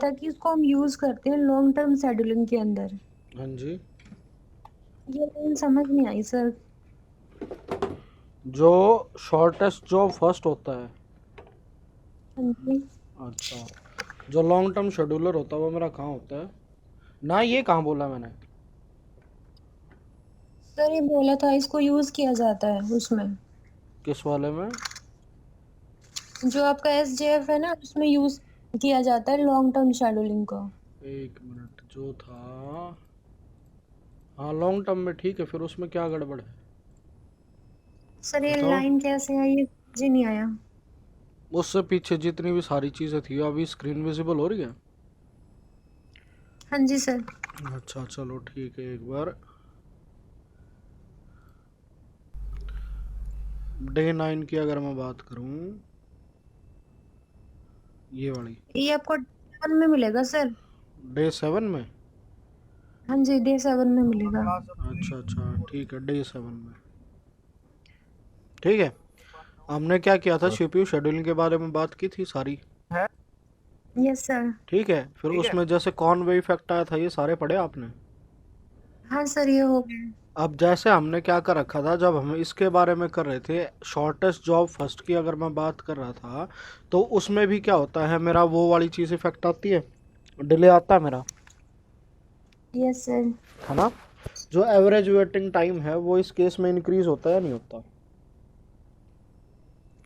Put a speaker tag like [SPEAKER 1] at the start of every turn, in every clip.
[SPEAKER 1] था कि इसको हम यूज करते हैं लॉन्ग टर्म शेड्यूलिंग के अंदर।
[SPEAKER 2] हाँ जी।
[SPEAKER 1] ये लाइन समझ नहीं आई सर।
[SPEAKER 2] जो शॉर्टेस्ट जॉब फर्स्ट होता है।
[SPEAKER 1] हाँ जी
[SPEAKER 2] अच्छा, जो लॉन्ग टर्म शेड्यूलर होता है वो मेरा कहाँ होता है ना, ये कहाँ बोला मैंने?
[SPEAKER 1] सर, ये बोला था इसको यूज किया जाता है उसमें।
[SPEAKER 2] किस वाले में?
[SPEAKER 1] जो आपका SJF है ना, उसमें यूज किया जाता है लॉन्ग टर्म शेड्यूलिंग को।
[SPEAKER 2] एक मिनट, जो था, हाँ लॉन्ग टर्म में ठीक है, फिर उसमें क्या गड़बड़ है
[SPEAKER 1] सर, ये
[SPEAKER 2] बताओ?
[SPEAKER 1] लाइन कैसे आई, ये मुझे नहीं आया।
[SPEAKER 2] उससे पीछे जितनी भी सारी चीज़ें थी अभी स्क्रीन विजिबल हो रही है?
[SPEAKER 1] हाँ जी सर।
[SPEAKER 2] अच्छा चलो ठीक है, एक बार डे 9 की अगर मैं बात करूं, ये वाली
[SPEAKER 1] ये आपको Day 7 में मिलेगा सर।
[SPEAKER 2] डे 7 में।
[SPEAKER 1] हाँ जी, Day 7 में मिलेगा।
[SPEAKER 2] अच्छा अच्छा ठीक है, डे 7 में ठीक है। हमने क्या किया था, सीपीयू शेड्यूलिंग के बारे में बात की थी सारी,
[SPEAKER 1] यस सर।
[SPEAKER 2] ठीक है। फिर उसमें जैसे कॉन वे इफेक्ट आया था, ये सारे पढ़े आपने?
[SPEAKER 1] हाँ सर, ये हो गया।
[SPEAKER 2] अब जैसे हमने क्या कर रखा था, जब हम इसके बारे में कर रहे थे शॉर्टेस्ट जॉब फर्स्ट की अगर मैं बात कर रहा था, तो उसमें भी क्या होता है, मेरा वो वाली चीज़ इफेक्ट आती है, डिले आता है मेरा,
[SPEAKER 1] यस सर।
[SPEAKER 2] है ना? जो एवरेज वेटिंग टाइम है वो इस केस में इंक्रीज होता है या नहीं होता?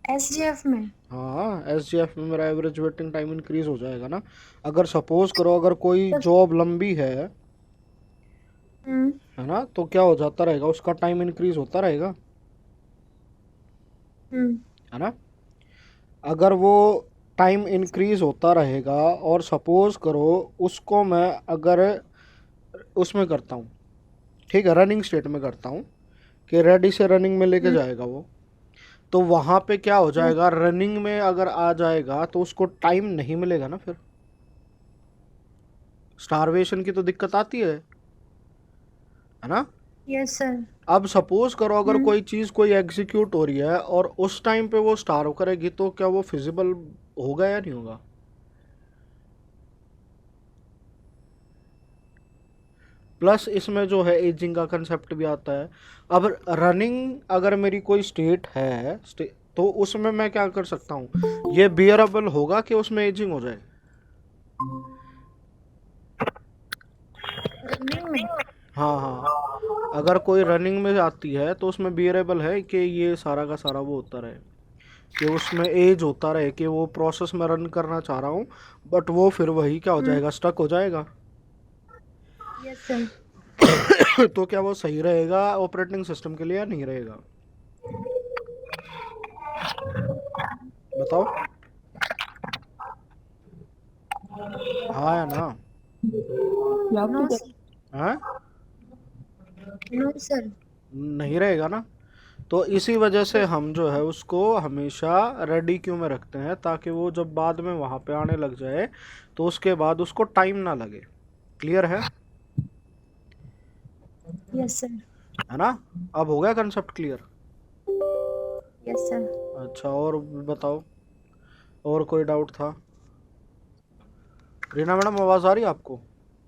[SPEAKER 1] SJF में।
[SPEAKER 2] हाँ, एसजीएफ में मेरा एवरेज वेटिंग टाइम इंक्रीज हो जाएगा ना। अगर सपोज करो अगर कोई
[SPEAKER 1] तो
[SPEAKER 2] जॉब लंबी है
[SPEAKER 1] हम्म
[SPEAKER 2] ना, तो क्या हो जाता रहेगा, उसका टाइम इंक्रीज होता रहेगा,
[SPEAKER 1] हम्म
[SPEAKER 2] है ना? अगर वो टाइम इंक्रीज होता रहेगा, और सपोज करो उसको मैं अगर उसमें करता हूँ, ठीक है, रनिंग स्टेट में करता हूँ, कि रेडी से रनिंग में लेके
[SPEAKER 1] हम्म
[SPEAKER 2] जाएगा वो, तो वहाँ पे क्या हो
[SPEAKER 1] yes,
[SPEAKER 2] जाएगा, रनिंग में अगर आ जाएगा तो उसको टाइम नहीं मिलेगा ना, फिर स्टारवेशन की तो दिक्कत आती है ना?
[SPEAKER 1] yes sir.
[SPEAKER 2] अब सपोज करो अगर
[SPEAKER 1] हम्म
[SPEAKER 2] कोई चीज़ कोई एग्जीक्यूट हो रही है और उस टाइम पे वो स्टार्व करेगी, तो क्या वो फिजिबल होगा या नहीं होगा? प्लस इसमें जो है एजिंग का कंसेप्ट भी आता है। अब रनिंग अगर मेरी कोई स्टेट है तो उसमें मैं क्या कर सकता हूँ, ये बियरेबल होगा कि उसमें एजिंग हो जाए?
[SPEAKER 1] रनिंग में।
[SPEAKER 2] हाँ हाँ, अगर कोई रनिंग में आती है तो उसमें बियरेबल है कि ये सारा का सारा वो होता रहे, कि उसमें एज होता रहे, कि वो प्रोसेस में रन करना चाह रहा हूँ बट वो फिर वही क्या हो
[SPEAKER 1] हम्म
[SPEAKER 2] जाएगा, स्टक हो जाएगा।
[SPEAKER 1] Yes sir.
[SPEAKER 2] तो क्या वो सही रहेगा ऑपरेटिंग सिस्टम के लिए या नहीं रहेगा, बताओ? हाँ या ना?
[SPEAKER 1] No sir.
[SPEAKER 2] हाँ,
[SPEAKER 1] नो सर।
[SPEAKER 2] नहीं रहेगा ना। तो इसी वजह से हम जो है उसको हमेशा रेडी क्यू में रखते हैं, ताकि वो जब बाद में वहाँ पे आने लग जाए तो उसके बाद उसको टाइम ना लगे। Clear
[SPEAKER 1] yes sir.
[SPEAKER 2] है ना? अब हो गया कंसेप्ट क्लियर?
[SPEAKER 1] Yes sir.
[SPEAKER 2] अच्छा, और बताओ, और कोई डाउट था? रीना मैडम आवाज़ आ रही है आपको?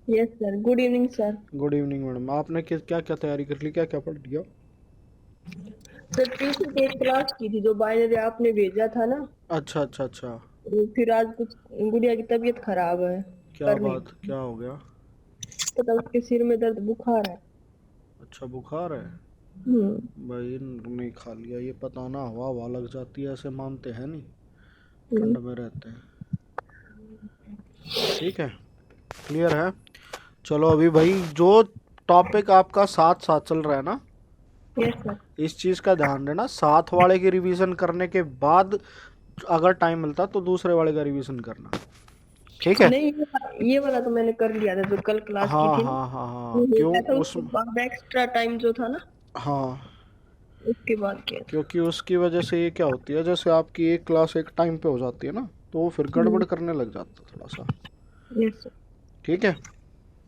[SPEAKER 3] Yes sir, good evening sir.
[SPEAKER 2] Good evening madam, आपने क्या क्या तैयारी कर ली, क्या क्या पढ़ लिया?
[SPEAKER 3] सर ट्यूशन की एक क्लास की थी, जो बाइनरी आपने भेजा था ना।
[SPEAKER 2] अच्छा अच्छा अच्छा,
[SPEAKER 3] फिर आज कुछ गुड़िया की तबीयत खराब है,
[SPEAKER 2] क्या
[SPEAKER 3] कर नहीं
[SPEAKER 2] बात, क्या हो गया?
[SPEAKER 3] पता, उसके सिर में दर्द, बुखार है।
[SPEAKER 2] अच्छा बुखार है? भाई नहीं खा लिया, ये पता ना, हवा हवा लग जाती है, ऐसे मानते हैं नहीं,
[SPEAKER 3] हम्म,
[SPEAKER 2] ठंड में रहते हैं। ठीक है, क्लियर है? चलो अभी भाई जो टॉपिक आपका साथ साथ चल रहा है ना,
[SPEAKER 3] यस सर।
[SPEAKER 2] इस चीज़ का ध्यान देना, साथ वाले की रिवीजन करने के बाद अगर टाइम मिलता तो दूसरे वाले का रिवीजन करना, ठीक है?
[SPEAKER 3] नहीं, ये वाला तो मैंने कर लिया था, जो कल क्लास की
[SPEAKER 2] हाँ
[SPEAKER 3] थी ना।
[SPEAKER 2] हाँ हाँ हाँ,
[SPEAKER 3] वो हो
[SPEAKER 2] क्यों
[SPEAKER 3] गया था,
[SPEAKER 2] उस,
[SPEAKER 3] उसके बाद एक्स्ट्रा टाइम जो था ना,
[SPEAKER 2] हाँ,
[SPEAKER 3] उसके बाद किया था।
[SPEAKER 2] क्योंकि उसकी वजह से ये क्या होती है, जैसे आपकी एक क्लास एक टाइम पे हो जाती है ना, तो वो फिर गड़बड़ करने लग जाता है थोड़ा सा।
[SPEAKER 3] Yes sir.
[SPEAKER 2] ठीक है,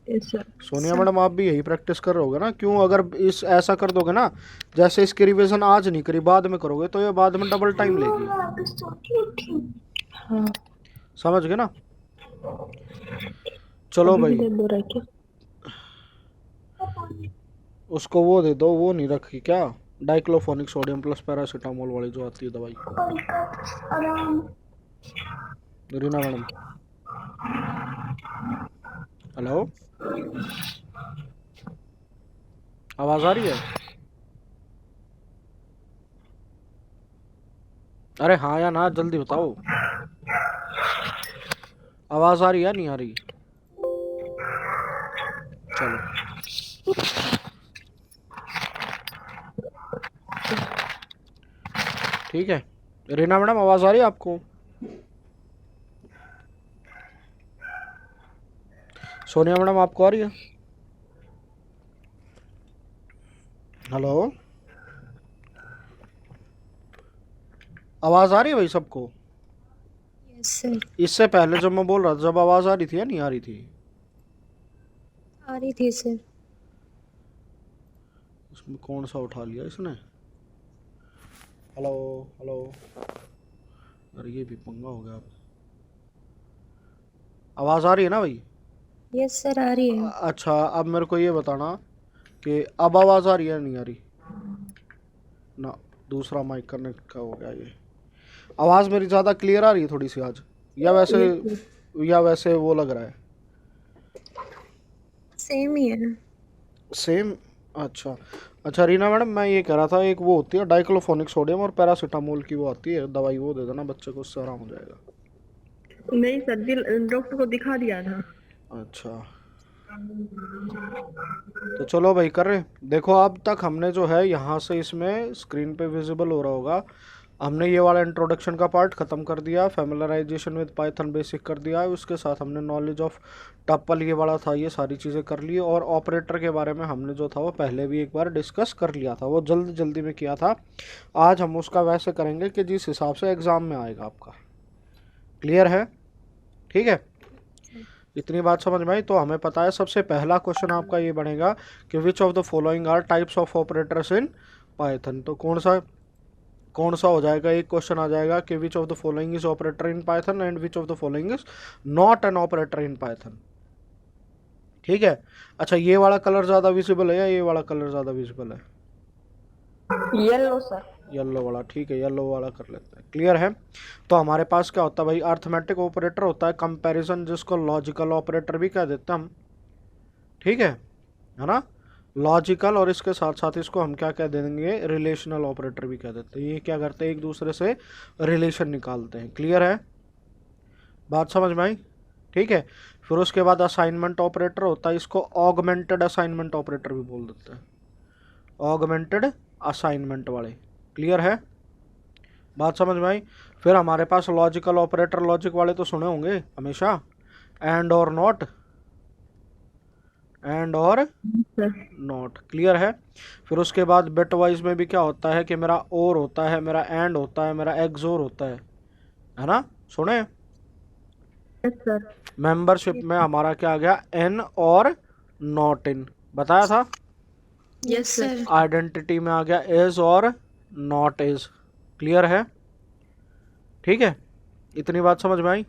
[SPEAKER 3] yes sir.
[SPEAKER 2] Sonia
[SPEAKER 1] sir.
[SPEAKER 2] Madam आप भी यही प्रैक्टिस कर रहे होगे ना? क्यों, अगर इस ऐसा कर दोगे ना, जैसे इसकी रिवीजन आज नहीं करी बाद में करोगे, तो ये बाद में डबल टाइम लेगी,
[SPEAKER 3] हाँ।
[SPEAKER 2] समझ गए ना? चलो
[SPEAKER 3] अभी भी
[SPEAKER 2] भाई,
[SPEAKER 3] दर्द हो रहा है क्या?
[SPEAKER 2] उसको वो दे दो, वो नहीं रखी क्या, डाइक्लोफोनिक सोडियम प्लस पैरासीटामोल वाली जो आती है दवाई। रीना मैडम, हेलो, आवाज आ रही है? अरे हाँ या ना, जल्दी बताओ, आवाज आ रही है नहीं आ रही? चलो ठीक है। रीना मैडम आवाज आ रही है आपको? सोनिया मैडम आपको आ रही है? हेलो, आवाज आ रही है भाई सबको?
[SPEAKER 1] Yes sir.
[SPEAKER 2] इससे पहले जब मैं बोल रहा था, जब आवाज आ रही थी या नहीं आ रही थी?
[SPEAKER 1] आ रही थी सर।
[SPEAKER 2] इसमें कौन सा उठा लिया इसने? हेलो, हेलो, अरे ये भी पंगा हो गया। आवाज आ रही है ना भाई?
[SPEAKER 1] यस सर आ रही है।
[SPEAKER 2] अच्छा, अब मेरे को ये बताना कि अब आवाज आ रही है नहीं आ रही? ना, दूसरा माइक कनेक्ट का हो गया ये। आवाज मेरी ज़्यादा क्लियर आ रही है थोड़ी सी आज, या वैसे वो लग रहा है?
[SPEAKER 1] सेम ही है।
[SPEAKER 2] सेम। अच्छा अच्छा, रीना मैडम मैं ये कह रहा था, एक वो होती है डाइक्लोफोनिक सोडियम और पैरासीटामोल की वो आती है दवाई, वो दे देना बच्चे को, उससे आराम हो जाएगा।
[SPEAKER 3] नहीं सर, दिल डॉक्टर को दिखा दिया था।
[SPEAKER 2] अच्छा, तो चलो भाई कर रहे। देखो अब तक हमने जो है यहाँ से, इसमें स्क्रीन पे विजिबल हो रहा होगा, हमने ये वाला इंट्रोडक्शन का पार्ट ख़त्म कर दिया, फैमिलराइजेशन विद पाइथन बेसिक कर दिया है, उसके साथ हमने नॉलेज ऑफ टप्पल ये वाला था, ये सारी चीज़ें कर ली, और ऑपरेटर के बारे में हमने जो था वो पहले भी एक बार डिस्कस कर लिया था, वो जल्दी जल्दी में किया था। आज हम उसका वैसे करेंगे कि जिस हिसाब से एग्ज़ाम में आएगा आपका। क्लियर है? ठीक है, इतनी बात समझ में आई? तो हमें पता है सबसे पहला क्वेश्चन आपका ये बनेगा कि which of the following are types of operators in Python. तो कौन सा हो जाएगा, एक क्वेश्चन आ जाएगा कि which of the following is operator in Python and which of the following is not an operator in Python. ठीक है। अच्छा, ये वाला कलर ज़्यादा विजिबल है या ये वाला कलर ज़्यादा विजिबल है?
[SPEAKER 3] Yellow sir.
[SPEAKER 2] येलो वाला, ठीक है, येलो वाला कर लेते हैं। क्लियर है? तो हमारे पास क्या होता है भाई, अर्थमेटिक ऑपरेटर होता है, कंपैरिजन जिसको लॉजिकल ऑपरेटर भी कह देते हैं हम। ठीक है ना, लॉजिकल, और इसके साथ साथ इसको हम क्या कह देंगे, रिलेशनल ऑपरेटर भी कह देते हैं। ये क्या करते हैं, एक दूसरे से रिलेशन निकालते हैं। क्लियर है? बात समझ में आई? ठीक है। फिर उसके बाद असाइनमेंट ऑपरेटर होता है, इसको ऑगमेंटेड असाइनमेंट ऑपरेटर भी बोल देते हैं, ऑगमेंटेड असाइनमेंट वाले। क्लियर है? बात समझ में आई? फिर हमारे पास लॉजिकल ऑपरेटर, लॉजिक वाले तो सुने होंगे हमेशा, एंड और नॉट, एंड और नॉट। क्लियर है? फिर उसके बाद बिट वाइज में भी क्या होता है कि मेरा और होता है, मेरा एंड होता है, मेरा एक्सोर होता है ना, सुने?
[SPEAKER 3] Yes sir.
[SPEAKER 2] मेंबरशिप में हमारा क्या आ गया, एन और नॉट इन, बताया था।
[SPEAKER 1] Yes sir.
[SPEAKER 2] आइडेंटिटी में आ गया इज और नॉट इज। क्लियर है? ठीक है, इतनी बात समझ में आई?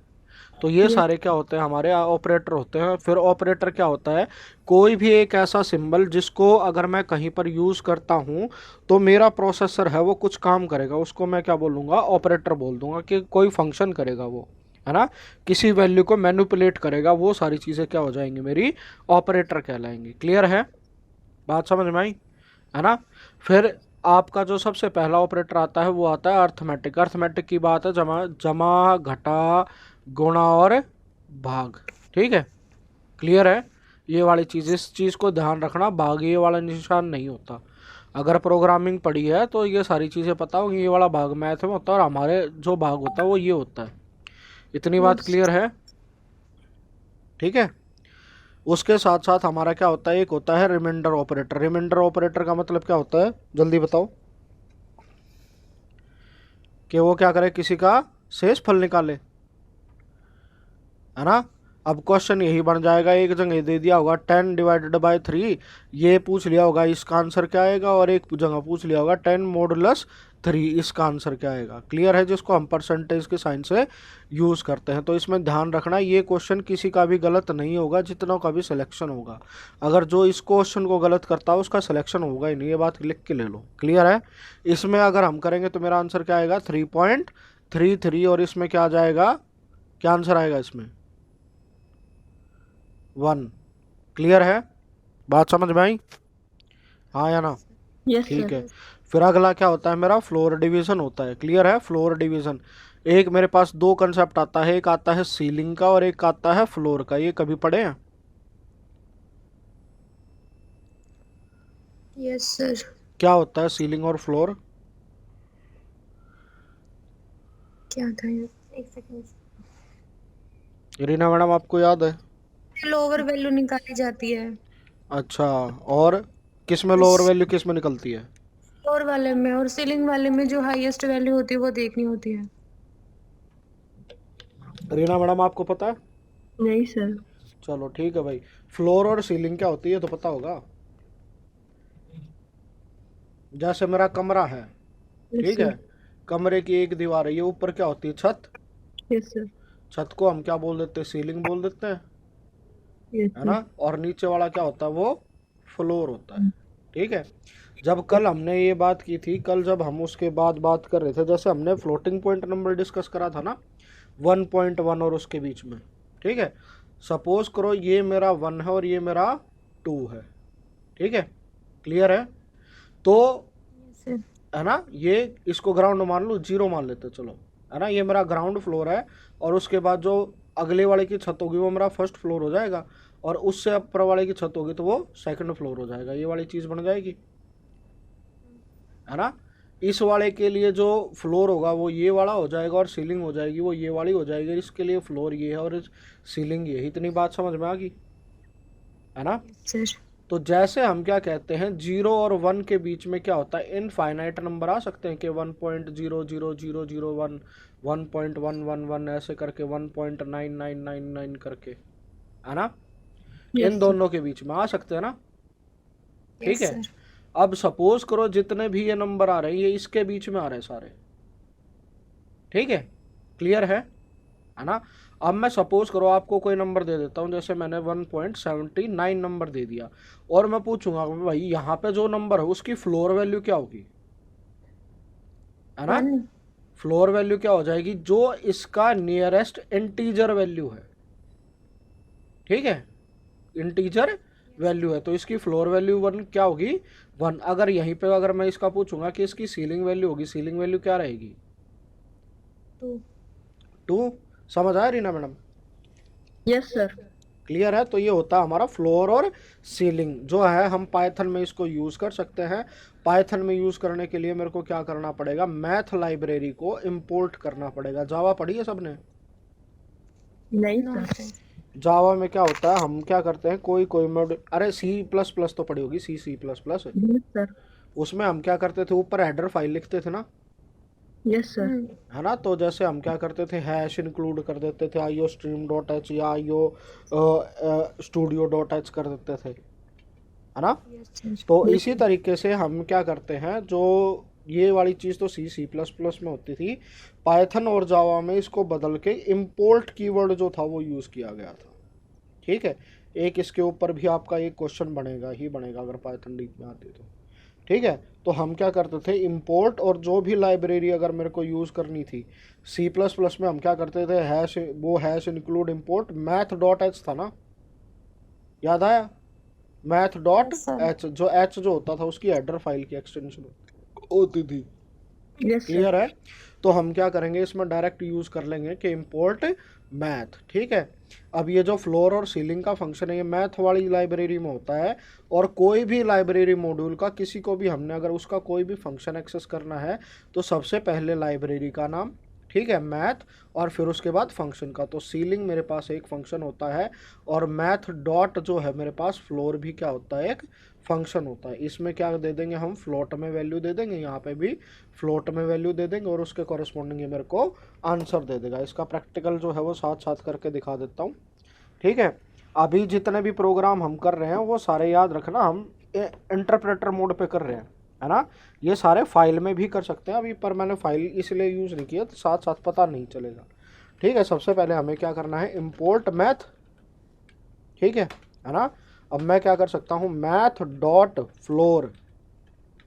[SPEAKER 2] तो ये सारे क्या होते हैं, हमारे ऑपरेटर होते हैं। फिर ऑपरेटर क्या होता है, कोई भी एक ऐसा सिंबल जिसको अगर मैं कहीं पर यूज़ करता हूँ तो मेरा प्रोसेसर है वो कुछ काम करेगा, उसको मैं क्या बोलूँगा, ऑपरेटर बोल दूंगा, कि कोई फंक्शन करेगा वो, है ना, किसी वैल्यू को मैनिपुलेट करेगा, वो सारी चीज़ें क्या हो जाएंगी, मेरी ऑपरेटर कहलाएंगी। क्लियर है? बात समझ में आई? है ना। फिर आपका जो सबसे पहला ऑपरेटर आता है वो आता है अर्थमेटिक। अर्थमेटिक की बात है जमा जमा, घटा, गुणा और भाग। ठीक है, क्लियर है? ये वाली चीज़, इस चीज़ को ध्यान रखना, भाग ये वाला निशान नहीं होता। अगर प्रोग्रामिंग पढ़ी है तो ये सारी चीज़ें पता होगी, ये वाला भाग मैथ में होता है और हमारे जो भाग होता है वो ये होता है। इतनी बात क्लियर है? ठीक है। उसके साथ साथ हमारा क्या होता है, एक होता है रिमाइंडर ऑपरेटर। रिमाइंडर ऑपरेटर का मतलब क्या होता है, जल्दी बताओ, कि वो क्या करे, किसी का शेष फल निकाले, है ना। अब क्वेश्चन यही बन जाएगा, एक जगह दे दिया होगा 10 डिवाइडेड बाय 3, ये पूछ लिया होगा इसका आंसर क्या आएगा, और एक जगह पूछ लिया होगा 10 मॉडुलस 3, इसका आंसर क्या आएगा। क्लियर है, जिसको हम परसेंटेज के साइन से यूज़ करते हैं। तो इसमें ध्यान रखना, ये क्वेश्चन किसी का भी गलत नहीं होगा, जितनों का भी सिलेक्शन होगा। अगर जो इस क्वेश्चन को गलत करता है उसका सिलेक्शन होगा ही नहीं, ये बात लिख के ले लो। क्लियर है, इसमें अगर हम करेंगे तो मेरा आंसर क्या आएगा 3.33, और इसमें क्या आ जाएगा, क्या आंसर आएगा इसमें 1। क्लियर है, बात समझ में आई, हाँ या ना?
[SPEAKER 3] यस
[SPEAKER 2] ठीक
[SPEAKER 3] सर।
[SPEAKER 2] है, फिर अगला क्या होता है मेरा, फ्लोर डिवीजन होता है। क्लियर है, फ्लोर डिवीजन एक मेरे पास दो कंसेप्ट आता है, एक आता है सीलिंग का और एक आता है फ्लोर का। ये कभी पढ़े हैं?
[SPEAKER 1] Yes sir.
[SPEAKER 2] क्या होता है सीलिंग और फ्लोर?
[SPEAKER 1] क्या था ये? एक सेकंड।
[SPEAKER 2] रीना मैडम आपको याद है?
[SPEAKER 1] लोअर वैल्यू निकाली जाती है
[SPEAKER 2] अच्छा, और किस में लोअर वैल्यू किस में निकलती है?
[SPEAKER 1] फ्लोर वाले में, और सीलिंग वाले में जो हाईएस्ट वैल्यू होती है वो देखनी होती है।
[SPEAKER 2] रीना मैडम आपको पता है?
[SPEAKER 3] नहीं सर।
[SPEAKER 2] चलो ठीक है भाई, फ्लोर और सीलिंग क्या होती है तो पता होगा। जैसे मेरा कमरा है, ठीक है, कमरे की एक दीवार है, ये ऊपर क्या होती है, छत।
[SPEAKER 3] Yes sir.
[SPEAKER 2] छत को हम क्या बोल देते हैं, सीलिंग बोल देते हैं,
[SPEAKER 3] यस
[SPEAKER 2] है ना। और नीचे वाला क्या होता है, वो फ्लोर होता है। ठीक है, जब कल हमने ये बात की थी, कल जब हम उसके बाद बात कर रहे थे, जैसे हमने फ्लोटिंग पॉइंट नंबर डिस्कस करा था ना, 1.1 और उसके बीच में। ठीक है, सपोज करो ये मेरा 1 है और ये मेरा 2 है। ठीक है, क्लियर है, तो
[SPEAKER 1] सर
[SPEAKER 2] है ना, ये इसको ग्राउंड मान लो, 0 मान लेते चलो, है ना। ये मेरा ग्राउंड फ्लोर है, और उसके बाद जो अगले वाले की छत होगी वो मेरा फर्स्ट फ्लोर हो जाएगा, और उससे ऊपर वाले की छत होगी तो वो सेकंड फ्लोर हो जाएगा। ये वाली चीज़ बन जाएगी, है ना। इस वाले के लिए जो फ्लोर होगा वो ये वाला हो जाएगा, और सीलिंग हो जाएगी वो ये वाली हो जाएगी। इसके लिए फ्लोर ये है और सीलिंग ये है। इतनी बात समझ में आ गई, है ना।
[SPEAKER 1] सर।
[SPEAKER 2] तो जैसे हम क्या कहते हैं, 0 और 1 के बीच में क्या होता है, इनफाइनाइट नंबर आ सकते हैं कि 1.00001, 1.111 ऐसे करके 1.9999 करके, है ना। इन दोनों के बीच में आ सकते हैं ना। ठीक है, अब सपोज करो जितने भी ये नंबर आ रहे हैं ये इसके बीच में आ रहे हैं सारे। ठीक है, क्लियर है ना। अब मैं सपोज करो आपको कोई नंबर दे देता हूं, जैसे मैंने 1.79 नंबर दे दिया, और मैं पूछूंगा भाई यहाँ पे जो नंबर है उसकी फ्लोर वैल्यू क्या होगी, है ना। फ्लोर वैल्यू क्या हो जाएगी, जो इसका नियरेस्ट इंटीजर वैल्यू है। ठीक है, इंटीजर वैल्यू है, तो इसकी फ्लोर वैल्यू 1 क्या होगी, 1। अगर यहीं पे अगर मैं इसका पूछूंगा कि इसकी सीलिंग वैल्यू होगी, सीलिंग वैल्यू क्या रहेगी, 2। समझ आया Reena madam?
[SPEAKER 3] Yes sir.
[SPEAKER 2] Clear है, तो ये होता है हमारा फ्लोर और सीलिंग जो है। हम पाइथन में इसको यूज़ कर सकते हैं। पाइथन में यूज़ करने के लिए मेरे को क्या करना पड़ेगा, मैथ लाइब्रेरी को इंपोर्ट करना पड़ेगा। जावा पढ़ी है सबने?
[SPEAKER 3] नहीं सर।
[SPEAKER 2] जावा में क्या होता है, हम क्या करते हैं, कोई कोई मॉड्यूल, अरे C++ तो पढ़ी होगी, C++
[SPEAKER 3] सर।
[SPEAKER 2] उसमें हम क्या करते थे, ऊपर हेडर फाइल लिखते थे ना,
[SPEAKER 3] यस सर।
[SPEAKER 2] है ना। तो जैसे हम क्या करते थे, हैश इंक्लूड कर देते थे, iostream.h या iostudio.h कर देते थे, है ना। तो इसी तरीके से हम क्या करते हैं, जो ये वाली चीज़ तो C++ में होती थी, पाइथन और जावा में इसको बदल के इम्पोर्ट कीवर्ड जो था वो यूज़ किया गया था। ठीक है, एक इसके ऊपर भी आपका एक क्वेश्चन बनेगा ही बनेगा अगर पाइथन डीप में आती तो। ठीक है, तो हम क्या करते थे, इंपोर्ट, और जो भी लाइब्रेरी अगर मेरे को यूज़ करनी थी C++ में, हम क्या करते थे, हैश इंक्लूड इंपोर्ट math.h था ना, याद आया, math.h, जो h जो होता था उसकी हेडर फाइल की एक्सटेंशन होती थी। क्लियर है, तो हम क्या करेंगे, इसमें डायरेक्ट यूज़ कर लेंगे कि इंपोर्ट मैथ। ठीक है, अब ये जो फ्लोर और सीलिंग का फंक्शन है ये मैथ वाली लाइब्रेरी में होता है, और कोई भी लाइब्रेरी मॉड्यूल का किसी को भी हमने अगर उसका कोई भी फंक्शन एक्सेस करना है तो सबसे पहले लाइब्रेरी का नाम, ठीक है, मैथ, और फिर उसके बाद फंक्शन का। तो सीलिंग मेरे पास एक फंक्शन होता है, और मैथ डॉट जो है मेरे पास फ्लोर भी क्या होता है, एक फंक्शन होता है। इसमें क्या दे देंगे हम, फ्लोट में वैल्यू दे देंगे, यहाँ पे भी फ्लोट में वैल्यू दे देंगे, और उसके कॉरेस्पॉन्डिंग ये मेरे को आंसर दे देगा। इसका प्रैक्टिकल जो है वो साथ साथ करके दिखा देता हूँ। ठीक है। अभी जितने भी प्रोग्राम हम कर रहे हैं वो सारे याद रखना हम इंटरप्रेटर मोड पे कर रहे हैं, है ना। ये सारे फाइल में भी कर सकते हैं अभी, पर मैंने फाइल इसलिए यूज़ नहीं किया तो साथ साथ पता नहीं चलेगा। ठीक है, सबसे पहले हमें क्या करना है, इम्पोर्ट मैथ। ठीक है ना। अब मैं क्या कर सकता हूँ, मैथ डॉट फ्लोर,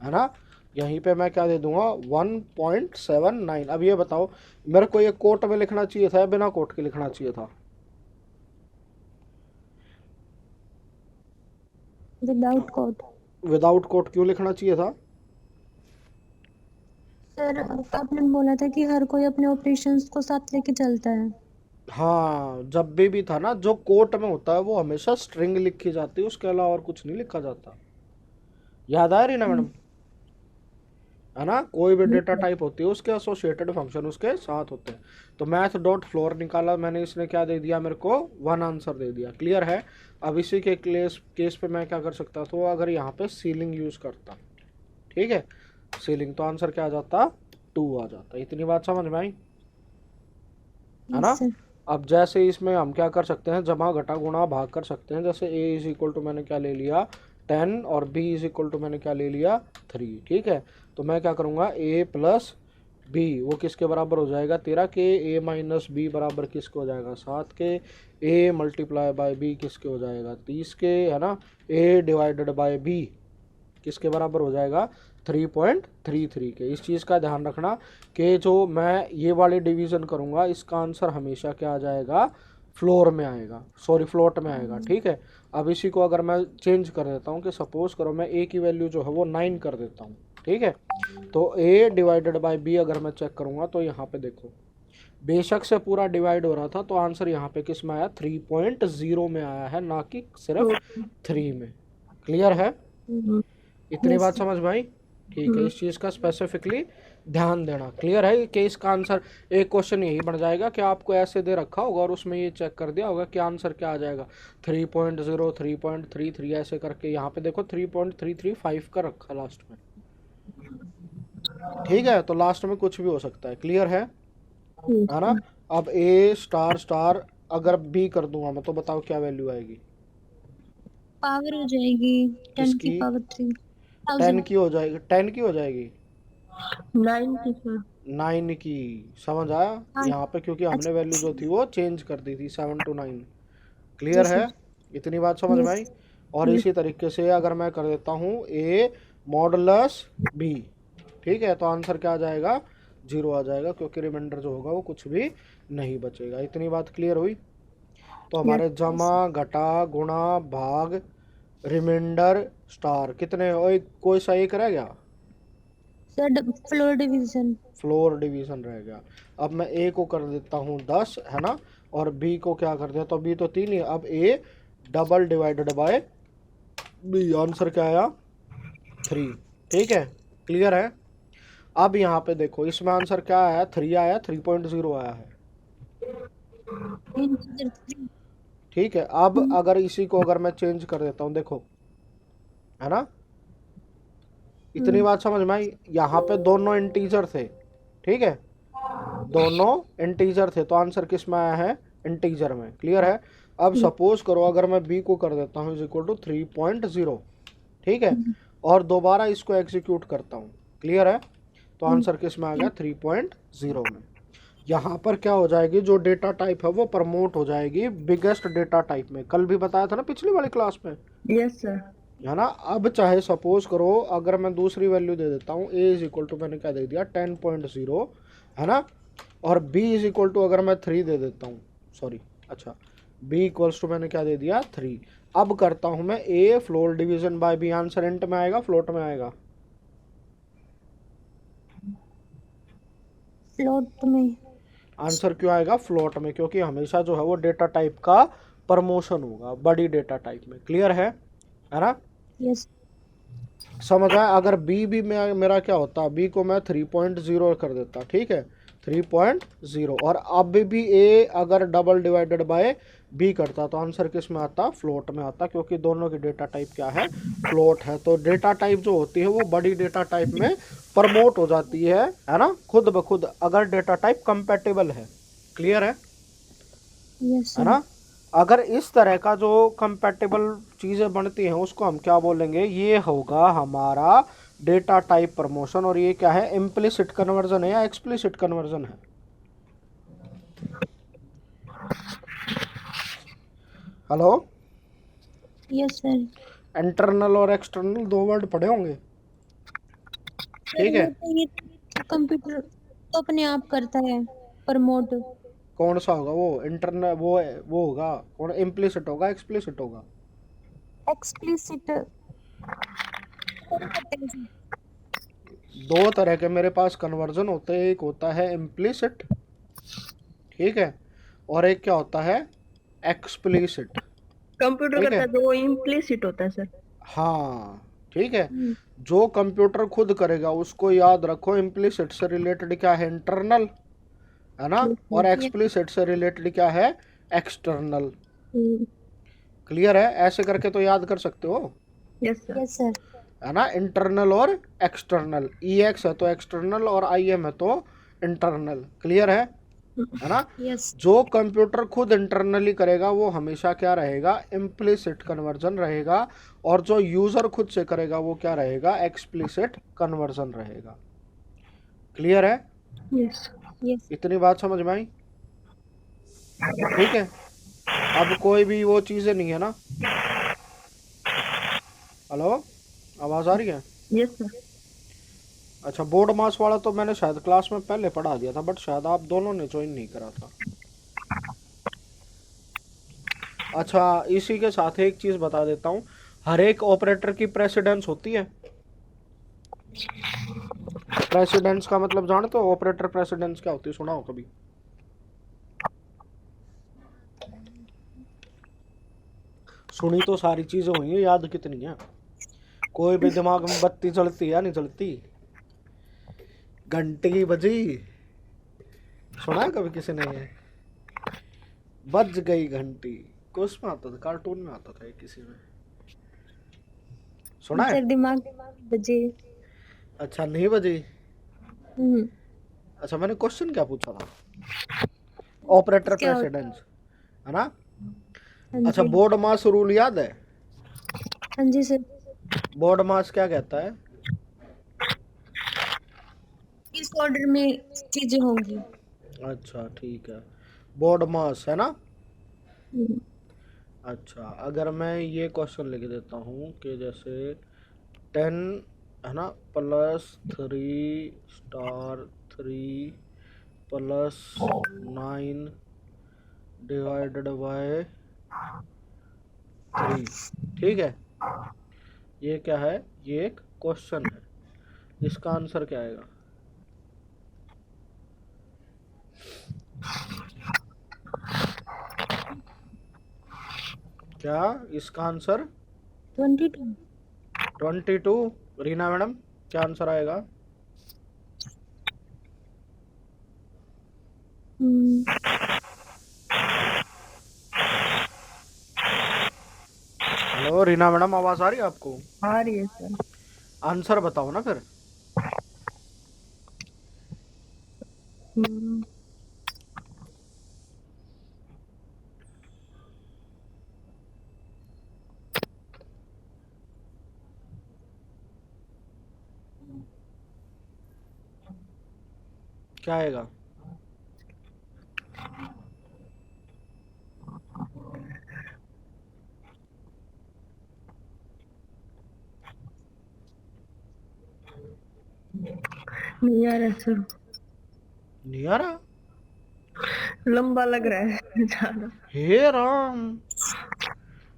[SPEAKER 2] है ना। यहीं पे मैं क्या दे दूंगा 1.79। अब ये बताओ मेरे को ये कोट में लिखना चाहिए था या बिना कोट के लिखना चाहिए था?
[SPEAKER 1] Without code.
[SPEAKER 2] विदाउट कोट क्यों लिखना चाहिए था?
[SPEAKER 1] सर आपने बोला था कि हर कोई अपने ऑपरेशंस को साथ लेके चलता है।
[SPEAKER 2] हाँ, जब भी था ना, जो कोट में होता है वो हमेशा स्ट्रिंग लिखी जाती है, उसके अलावा और कुछ नहीं लिखा जाता। याद आ रही ना मैडम, है ना। कोई भी डेटा टाइप होती है उसके एसोसिएटेड फंक्शन उसके साथ होते हैं। तो मैथ डॉट फ्लोर निकाला मैंने, इसने क्या दे दिया मेरे को, 1 आंसर दे दिया। क्लियर है। अब इसी के केस पे मैं क्या कर सकता था, तो अगर यहाँ पे सीलिंग यूज करता, ठीक है, सीलिंग, तो आंसर क्या आ जाता, 2 आ जाता। इतनी बात समझ में आई, है ना।
[SPEAKER 1] Yes sir.
[SPEAKER 2] अब जैसे इसमें हम क्या कर सकते हैं, जमा घटा गुणा भाग कर सकते हैं। जैसे a इज इक्वल टू मैंने क्या ले लिया 10 और b इज इक्वल टू मैंने क्या ले लिया 3। ठीक है, तो मैं क्या करूँगा a प्लस b वो किसके बराबर हो जाएगा, 13 के। a माइनस बी बराबर किसके हो जाएगा, 7 के। a मल्टीप्लाई बाय b किसके हो जाएगा, 30 के, है ना। a डिवाइडेड बाय b किसके बराबर हो जाएगा, 3.33 के। इस चीज़ का ध्यान रखना कि जो मैं ये वाली डिवीज़न करूँगा इसका आंसर हमेशा क्या आ जाएगा, फ्लोर में आएगा, सॉरी फ्लोट में आएगा। ठीक है, अब इसी को अगर मैं चेंज कर देता हूँ कि सपोज करो मैं a की वैल्यू जो है वो 9 कर देता हूँ। ठीक है, तो a डिवाइडेड बाय b अगर मैं चेक करूँगा तो यहाँ पे देखो बेशक से पूरा डिवाइड हो रहा था, तो आंसर यहाँ पे किस में आया, 3.0 में आया है, ना कि सिर्फ 3 में। क्लियर है, इतनी बात समझ में आई? ठीक है, इस चीज़ का स्पेसिफिकली ध्यान देना। क्लियर है कि इसका आंसर, एक क्वेश्चन यही बन जाएगा कि आपको ऐसे दे रखा होगा और उसमें ये चेक कर दिया होगा कि आंसर क्या आ जाएगा, 3.0, 3.33 ऐसे करके। यहाँ पे देखो 3.335 का रखा लास्ट में। ठीक है, तो लास्ट में कुछ भी हो सकता है। क्लियर है ना। अब a स्टार स्टार अगर b कर दूंगा मैं, तो बताओ क्या वैल्यू आएगी,
[SPEAKER 1] पावर हो जाएगी 10 की
[SPEAKER 2] किसकी,
[SPEAKER 1] पावर 3
[SPEAKER 2] 10
[SPEAKER 1] 1000।
[SPEAKER 2] की हो जाएगी, 10 की हो जाएगी,
[SPEAKER 3] 9 की सर।
[SPEAKER 2] 9 की। समझ आया
[SPEAKER 1] हाँ
[SPEAKER 2] यहाँ पे, क्योंकि हमने
[SPEAKER 1] अच्छा
[SPEAKER 2] वैल्यू जो थी वो चेंज कर दी थी 7 to 9।
[SPEAKER 1] जी
[SPEAKER 2] क्लियर है,
[SPEAKER 1] सर।
[SPEAKER 2] इतनी बात समझ में आई?
[SPEAKER 1] यस
[SPEAKER 2] और इसी तरीके से अगर मैं कर देता हूँ a मॉडुलस b, ठीक है, तो आंसर क्या आ जाएगा, 0 आ जाएगा, क्योंकि रिमाइंडर जो होगा वो कुछ भी नहीं बचेगा। इतनी बात क्लियर हुई। तो हमारे जमा घटा गुणा भाग रिमाइंडर स्टार कितने, और कोई सा एक रह गया,
[SPEAKER 1] sir floor division.
[SPEAKER 2] Floor division रह गया। अब मैं a को कर देता हूँ 10, है ना, और b को क्या कर देता हूँ, b तो 3 ही, अब a double divided by b, answer क्या आया, 3। ठीक है, क्लियर है। अब यहाँ पे देखो इसमें आंसर क्या आया, 3 आया, 3.0 आया है। ठीक है, अब अगर इसी को अगर मैं चेंज कर देता हूँ, देखो, है ना, इतनी बात समझ में आई? यहाँ पे दोनों इंटीजर थे, ठीक है, दोनों इंटीजर थे, तो आंसर किस में आया है, इंटीजर में। क्लियर है। अब सपोज करो अगर मैं b को कर देता हूँ इज इक्वल टू 3.0, ठीक है, और दोबारा इसको एग्जीक्यूट करता हूँ। क्लियर है, तो आंसर किस में आ गया, 3.0 में। यहाँ पर क्या हो जाएगी, जो डेटा टाइप है वो प्रमोट हो जाएगी बिगेस्ट डेटा टाइप में। कल भी बताया था ना पिछली वाली क्लास में,
[SPEAKER 3] यस सर।
[SPEAKER 2] है ना। अब चाहे सपोज करो अगर मैं दूसरी वैल्यू दे देता हूँ, a इज इक्वल टू मैंने क्या दे दिया 10.0, है ना, और b इज इक्वल टू अगर मैं 3 दे देता हूँ, सॉरी, अच्छा, b इक्वल्स टू मैंने क्या दे दिया 3। अब करता हूँ मैं a floor division bye b, answer int में आएगा फ्लोट में आएगा,
[SPEAKER 1] फ्लोट में।
[SPEAKER 2] आंसर क्यों आएगा फ्लोट में, क्योंकि हमेशा जो है वो डेटा टाइप का प्रमोशन होगा बड़ी डेटा टाइप में। क्लियर है ना।
[SPEAKER 1] यस
[SPEAKER 2] समझ आया। अगर बी भी मेरा क्या होता, बी को मैं 3.0 कर देता, ठीक है, 3.0, और अब भी ए अगर डबल डिवाइडेड बाय बी करता तो आंसर किस में आता, फ्लोट में आता, क्योंकि दोनों की डेटा टाइप क्या है, फ्लोट है। तो डेटा टाइप जो होती है वो बड़ी डेटा टाइप में प्रमोट हो जाती है ना, खुद ब खुद, अगर डेटा टाइप कंपेटेबल है। क्लियर है
[SPEAKER 1] यस
[SPEAKER 2] ना। अगर इस तरह का जो कंपैटिबल चीज़ें बनती हैं उसको हम क्या बोलेंगे, ये होगा हमारा डेटा टाइप प्रमोशन। और ये क्या है, इम्प्लिसिट कन्वर्जन है या एक्सप्लिसिट कन्वर्जन है? Hello,
[SPEAKER 1] yes sir.
[SPEAKER 2] इंटरनल और एक्सटर्नल दो वर्ड पढ़े होंगे, ठीक है?
[SPEAKER 1] वो तो ये कंप्यूटर तो अपने आप करता है प्रमोट।
[SPEAKER 2] कौन सा होगा वो इंटरनल, वो होगा कौन, इम्प्लिसिट होगा एक्सप्लिसिट होगा?
[SPEAKER 1] एक्सप्लिसिट
[SPEAKER 2] दो तरह के मेरे पास कन्वर्जन होते हैं, एक होता है इम्प्लिसिट, ठीक है, और एक क्या होता है, एक्सप्लिसिट,
[SPEAKER 3] कंप्यूटर
[SPEAKER 2] ठीक
[SPEAKER 3] करता
[SPEAKER 2] है?
[SPEAKER 3] है तो वो इम्प्लिसिट होता है सर।
[SPEAKER 2] हाँ, ठीक है। जो कंप्यूटर खुद करेगा उसको याद रखो, इम्प्लिसिट से रिलेटेड क्या है, इंटरनल, है ना, और एक्सप्लिसिट से रिलेटेड क्या है, एक्सटर्नल। क्लियर है? ऐसे करके तो याद कर सकते हो,
[SPEAKER 3] यस सर।
[SPEAKER 1] Yes sir.
[SPEAKER 2] है ना, इंटरनल और एक्सटर्नल, ई एक्स है तो एक्सटर्नल और आई एम है तो इंटरनल। क्लियर है ना?
[SPEAKER 1] यस।
[SPEAKER 2] जो कंप्यूटर खुद इंटरनली करेगा वो हमेशा क्या रहेगा, इम्प्लिसिट कन्वर्जन रहेगा, और जो यूजर खुद से करेगा वो क्या रहेगा, एक्सप्लिसिट कन्वर्जन रहेगा। क्लियर है?
[SPEAKER 3] यस।
[SPEAKER 1] यस।
[SPEAKER 2] इतनी बात समझ में आई? ठीक है, अब कोई भी वो चीजें नहीं है ना? हेलो, आवाज आ रही है?
[SPEAKER 3] Yes sir.
[SPEAKER 2] अच्छा, बोर्ड मास वाला तो मैंने शायद क्लास में पहले पढ़ा दिया था, बट शायद आप दोनों ने ज्वाइन नहीं करा था। अच्छा, इसी के साथ एक चीज बता देता हूँ, हर एक ऑपरेटर की प्रेसिडेंस होती है। प्रेसिडेंस का मतलब जानते हो, ऑपरेटर प्रेसिडेंस क्या होती है, सुना हो कभी? सुनी तो सारी चीजें हुई है, याद कितनी है? कोई भी दिमाग में बत्ती जलती है नहीं जलती? घंटी बजी, सुना है कभी किसी ने ये? बज गई घंटी, कुछ में आता था, कार्टून में आता था ये किसी में, सुना है?
[SPEAKER 1] सर दिमाग बजे।
[SPEAKER 2] अच्छा, नहीं बजी?
[SPEAKER 1] हम्म।
[SPEAKER 2] अच्छा, मैंने क्वेश्चन क्या पूछा था? ऑपरेटर
[SPEAKER 1] क्या होता
[SPEAKER 2] प्रेसिडेंस, है ना?
[SPEAKER 1] हाँ
[SPEAKER 2] अच्छा,
[SPEAKER 1] जी।
[SPEAKER 2] बोर्ड मास रूल याद है?
[SPEAKER 1] हाँ जी सर।
[SPEAKER 2] बोर्ड मास क्या कहता है?
[SPEAKER 1] इस ऑर्डर में चीजें होंगी।
[SPEAKER 2] अच्छा, ठीक है, बोर्ड मास है ना?
[SPEAKER 1] हम्म।
[SPEAKER 2] अच्छा, अगर मैं ये क्वेश्चन लिख देता हूँ कि जैसे 10, है ना, +3 * 3 +9 डिवाइडेड बाय 3, ठीक है, ये क्या है, ये एक क्वेश्चन है, इसका आंसर क्या आएगा? क्या इसका आंसर?
[SPEAKER 1] 22।
[SPEAKER 2] 22। रीना मैडम, क्या आंसर आएगा? हेलो रीना मैडम, आवाज आ रही है आपको?
[SPEAKER 3] आ रही है सर।
[SPEAKER 2] आंसर बताओ ना फिर।
[SPEAKER 3] हम्म,
[SPEAKER 2] क्या आएगा?
[SPEAKER 3] नहीं आ रहा सर,
[SPEAKER 2] नहीं आ रहा?
[SPEAKER 3] लंबा लग रहा है ज्यादा।
[SPEAKER 2] हे राम,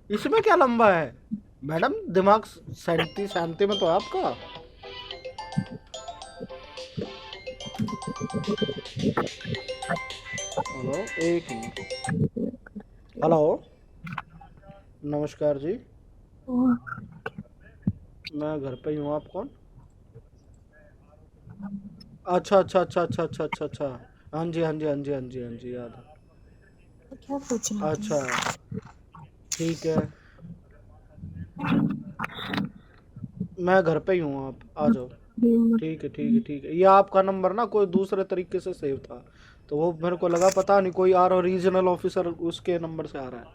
[SPEAKER 2] इसमें क्या लंबा है? मैडम दिमाग शांति शांति में तो है आपका। हेलो, एक मिनट। हेलो, नमस्कार जी, मैं घर पे ही हूँ, आप कौन? अच्छा अच्छा अच्छा अच्छा अच्छा अच्छा अच्छा, हाँ जी हाँ जी हाँ जी हाँ जी हाँ जी, याद है।
[SPEAKER 1] क्या पूछ रहे थे?
[SPEAKER 2] अच्छा, ठीक है, मैं घर पे ही हूँ, आप आ जाओ। ठीक है ठीक है ठीक है, ये आपका नंबर ना कोई दूसरे तरीके से सेव था, तो वो मेरे को लगा पता नहीं कोई रीजनल ऑफिसर उसके नंबर से आ रहा है।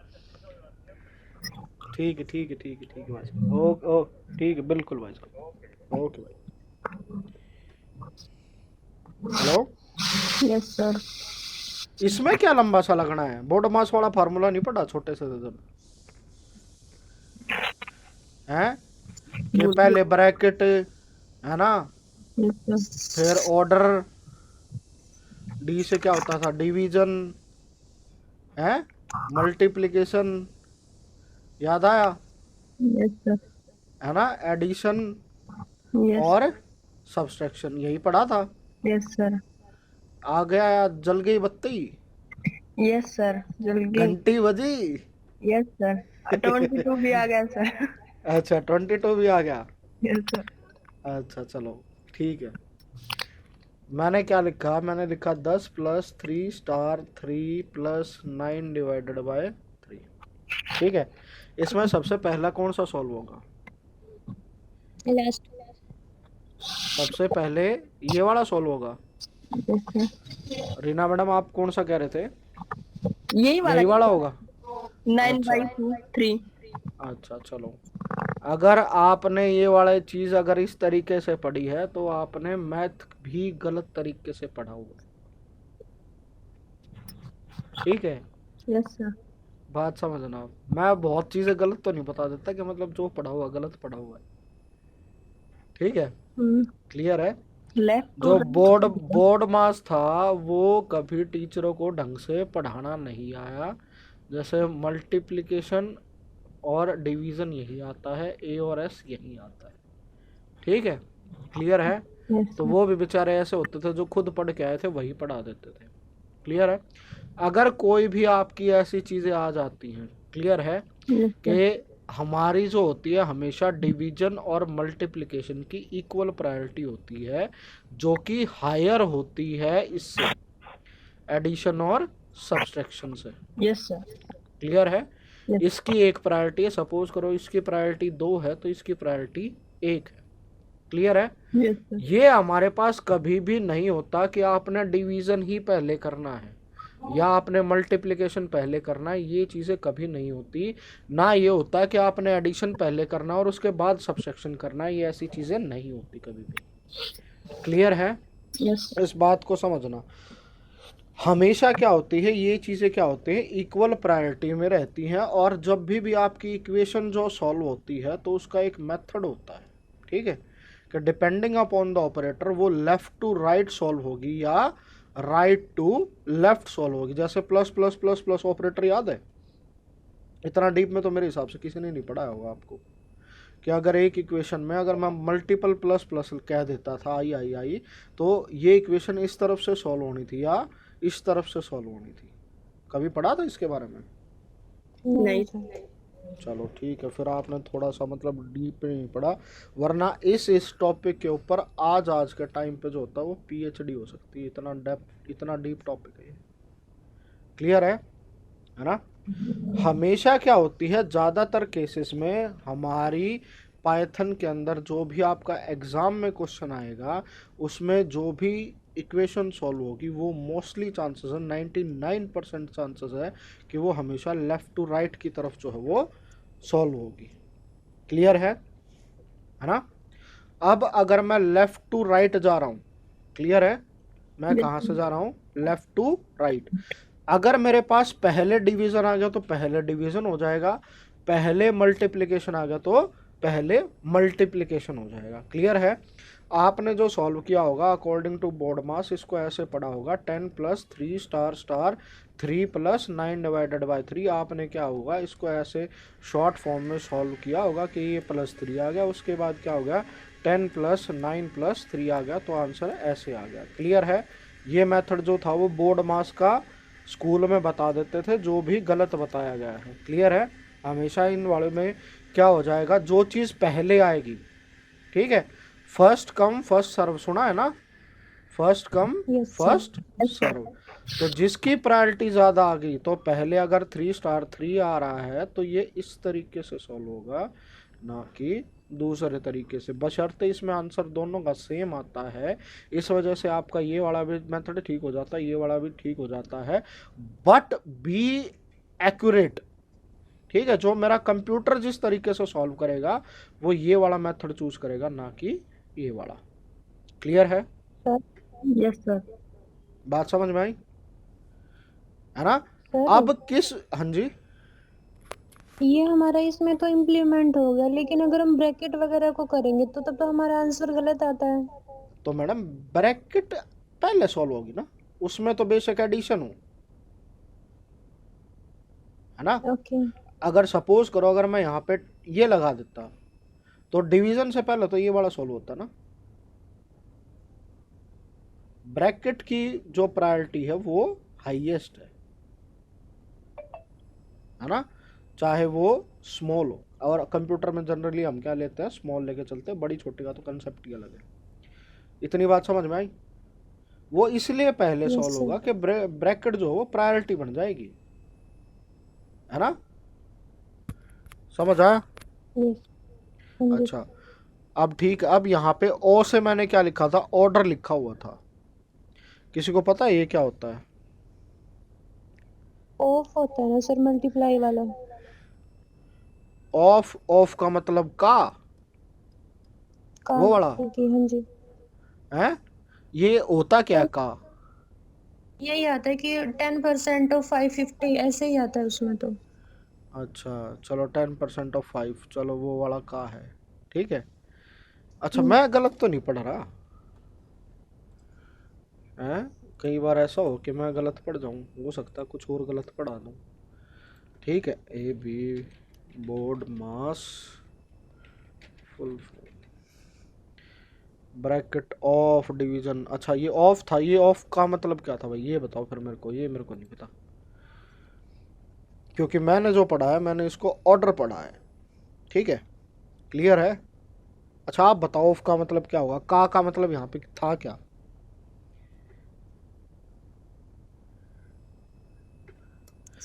[SPEAKER 2] ठीक है ठीक है ठीक है ठीक है भाई साहब, ओ ठीक है बिल्कुल भाई साहब, ओके भाई। Hello,
[SPEAKER 3] yes sir.
[SPEAKER 2] इसमें क्या लंबा सा लगना है? बोर्ड मास वाला फार्मूला नहीं पढ़ा छोटे से दिन है कि
[SPEAKER 3] भूल
[SPEAKER 2] पहले ब्रैकेट है ना,
[SPEAKER 3] यस सर।
[SPEAKER 2] फिर ऑर्डर, डी से क्या होता था डिवीजन, है मल्टीप्लिकेशन, याद आया
[SPEAKER 3] यस सर।
[SPEAKER 2] है ना, एडिशन
[SPEAKER 3] यस
[SPEAKER 2] और सब्सट्रैक्शन, यही पढ़ा था।
[SPEAKER 3] Yes sir.
[SPEAKER 2] आ गया, जल गई बत्ती,
[SPEAKER 3] यस सर जल्दी।
[SPEAKER 2] घंटी बजी।
[SPEAKER 3] यस सर 22 भी आ गया सर।
[SPEAKER 2] अच्छा 22 भी आ गया।
[SPEAKER 3] Yes sir.
[SPEAKER 2] अच्छा चलो ठीक है। मैंने क्या लिखा, मैंने लिखा 10 + 3 स्टार 3 + 9 डिवाइडेड बाय 3। ठीक है, इसमें सबसे पहला कौन सा सॉल्व होगा?
[SPEAKER 1] लास्ट।
[SPEAKER 2] सबसे पहले ये वाला सॉल्व होगा।
[SPEAKER 3] यस
[SPEAKER 2] रीना मैडम आप कौन सा कह रहे थे?
[SPEAKER 3] सर यही वाला
[SPEAKER 2] यही वाला होगा।
[SPEAKER 3] 9/2 3।
[SPEAKER 2] अच्छा चलो, अगर आपने ये वाला चीज अगर इस तरीके से पढ़ी है तो आपने मैथ भी गलत तरीके से पढ़ा हुआ है। ठीक है,
[SPEAKER 3] यस सर।
[SPEAKER 2] बात समझना आप। मैं बहुत चीजें गलत तो नहीं बता देता कि मतलब जो पढ़ा हुआ गलत पढ़ा हुआ है। ठीक है, क्लियर है?
[SPEAKER 3] लेफ्ट
[SPEAKER 2] जो बोर्ड मास था वो कभी टीचरों को ढंग से पढ़ाना नहीं आया। जैसे मल्टीप्लिकेशन और डिवीजन यही आता है, ए और एस यही आता है। ठीक है, क्लियर है? तो वो भी बेचारे ऐसे होते थे जो खुद पढ़ के आए थे वही पढ़ा देते थे। क्लियर है? अगर कोई भी आपकी ऐसी चीजें आ जाती हैं, क्लियर है, कि हमारी जो होती है हमेशा डिवीजन और मल्टीप्लिकेशन की इक्वल प्रायोरिटी होती है, जो कि हायर होती है इससे, एडिशन और सब्सट्रैक्शन से।
[SPEAKER 3] Yes sir.
[SPEAKER 2] क्लियर है? इसकी एक प्रायोरिटी है, सपोज करो इसकी प्रायोरिटी 2 है तो इसकी प्रायोरिटी 1 है। क्लियर है?
[SPEAKER 3] Yes sir.
[SPEAKER 2] ये हमारे पास कभी भी नहीं होता कि आपने डिवीजन ही पहले करना है या आपने मल्टीप्लिकेशन पहले करना है, ये चीज़ें कभी नहीं होती। ना ये होता कि आपने एडिशन पहले करना और उसके बाद सब्सट्रैक्शन करना है, ये ऐसी चीज़ें नहीं होती कभी भी। क्लियर है?
[SPEAKER 3] यस
[SPEAKER 2] इस बात को समझना। हमेशा क्या होती है, ये चीज़ें क्या होती हैं, इक्वल प्रायोरिटी में रहती हैं। और जब भी आपकी इक्वेशन जो सॉल्व होती है तो उसका एक मेथड होता है। ठीक है, कि डिपेंडिंग अपॉन द ऑपरेटर वो लेफ्ट टू राइट सॉल्व होगी या राइट टू लेफ्ट सॉल्व होगी। जैसे plus plus plus plus operator याद है? इतना डीप में तो मेरे हिसाब से किसी ने नहीं पढ़ाया होगा आपको, कि अगर एक इक्वेशन में अगर मैं मल्टीपल प्लस प्लस कह देता था आई आई आई, तो ये इक्वेशन इस तरफ से सॉल्व होनी थी या इस तरफ से सॉल्व होनी थी। कभी पढ़ा था इसके बारे में?
[SPEAKER 3] नहीं।
[SPEAKER 2] चलो ठीक है, फिर आपने थोड़ा सा मतलब डीप नहीं पढ़ा, वरना इस टॉपिक के ऊपर आज के टाइम पे जो होता है वो पीएचडी हो सकती है, इतना डेप्थ इतना डीप टॉपिक है ये। क्लियर है ना? हमेशा क्या होती है, ज़्यादातर केसेस में हमारी पाइथन के अंदर जो भी आपका एग्ज़ाम में क्वेश्चन आएगा उसमें जो भी इक्वेशन सॉल्व होगी वो मोस्टली चांसेस है, 99% चांसेस है कि वो हमेशा लेफ़्ट टू राइट की तरफ जो है वो सॉल्व होगी। क्लियर है ना? अब अगर मैं लेफ़्ट टू राइट जा रहा हूँ, क्लियर है, मैं कहाँ से जा रहा हूँ, लेफ़्ट टू राइट। अगर मेरे पास पहले डिवीज़न आ गया तो पहले डिवीज़न हो जाएगा, पहले मल्टीप्लिकेशन आ गया तो पहले मल्टीप्लिकेशन हो जाएगा। क्लियर है? आपने जो सॉल्व किया होगा अकॉर्डिंग टू बोर्ड मास, इसको ऐसे पढ़ा होगा 10 + 3 स्टार स्टार 3 + 9 डिवाइडेड बाय 3। आपने क्या होगा, इसको ऐसे शॉर्ट फॉर्म में सॉल्व किया होगा कि ये +3 आ गया, उसके बाद क्या हो गया 10 + 9 + 3 आ गया, तो आंसर ऐसे आ गया। क्लियर है? ये मेथड जो था वो बोर्ड मास का स्कूल में बता देते थे, जो भी गलत बताया गया है। क्लियर है? हमेशा इन वाले में क्या हो जाएगा, जो चीज़ पहले आएगी, ठीक है, फर्स्ट कम फर्स्ट सर्व, सुना है ना, फर्स्ट कम फर्स्ट सर्व। तो जिसकी प्रायोरिटी ज़्यादा आ गई तो पहले अगर 3 स्टार 3 आ रहा है तो ये इस तरीके से सॉल्व होगा, ना कि दूसरे तरीके से, बशर्ते इसमें आंसर दोनों का सेम आता है। इस वजह से आपका ये वाला भी मेथड ठीक हो जाता है, ये वाला भी ठीक हो जाता है, बट बी एक्यूरेट। ठीक है, जो मेरा कंप्यूटर जिस तरीके से सॉल्व करेगा वो ये वाला मेथड चूज करेगा, ना कि ये वाला। क्लियर है?
[SPEAKER 1] Sir
[SPEAKER 3] yes sir.
[SPEAKER 2] बात समझ में आई है ना?
[SPEAKER 1] सर
[SPEAKER 2] अब किस, हाँ जी,
[SPEAKER 1] ये हमारा इसमें तो इम्प्लीमेंट हो गया, लेकिन अगर हम ब्रैकेट वगैरह को करेंगे तो तब तो हमारा आंसर गलत आता है।
[SPEAKER 2] तो मैडम ब्रैकेट पहले सॉल्व होगी ना, उसमें तो बेशक एडिशन हो, है ना?
[SPEAKER 1] ओके।
[SPEAKER 2] अगर सपोज करो अगर मैं यहाँ पे ये लगा देता तो डिवीजन से पहले तो ये वाला सॉल्व होता ना। ब्रैकेट की जो प्रायोरिटी है वो हाईएस्ट है ना, चाहे वो स्मॉल हो। और कंप्यूटर में जनरली हम क्या लेते हैं, स्मॉल लेके चलते हैं, बड़ी छोटी का तो कंसेप्ट ही अलग है। इतनी बात समझ में आई? वो इसलिए पहले
[SPEAKER 1] यस
[SPEAKER 2] सॉल्व
[SPEAKER 1] सर।
[SPEAKER 2] होगा कि ब्रैकेट जो है वो प्रायोरिटी बन जाएगी, है ना? समझ आया?
[SPEAKER 1] यस। हाँ जी।
[SPEAKER 2] अच्छा, अब ठीक है, अब यहाँ पे ओ से मैंने क्या लिखा था, ऑर्डर लिखा हुआ था। किसी को पता है ये क्या होता है?
[SPEAKER 1] ऑफ होता है ना सर, मल्टीप्लाई वाला।
[SPEAKER 2] ऑफ, ऑफ का मतलब का,
[SPEAKER 1] का
[SPEAKER 2] वो वाला
[SPEAKER 1] की, हाँ जी।
[SPEAKER 2] है। ये होता क्या है का?
[SPEAKER 1] यही आता है कि 10% ऑफ 550, ऐसे ही आता है उसमें तो।
[SPEAKER 2] अच्छा चलो 10% ऑफ 5, चलो वो वाला का है, ठीक है। अच्छा मैं गलत तो नहीं पढ़ रहा है? कई बार ऐसा हो कि मैं गलत पढ़ जाऊं, हो सकता है कुछ और गलत पढ़ा दूं। ठीक है, A B BODMAS full bracket of division. अच्छा ये ऑफ था, ये ऑफ का मतलब क्या था भाई, ये बताओ फिर मेरे को, ये मेरे को नहीं पता, क्योंकि मैंने जो पढ़ा है मैंने इसको ऑर्डर पढ़ा है। ठीक है, क्लियर है? अच्छा आप बताओ ऑफ का मतलब क्या होगा, का मतलब यहाँ पे था क्या?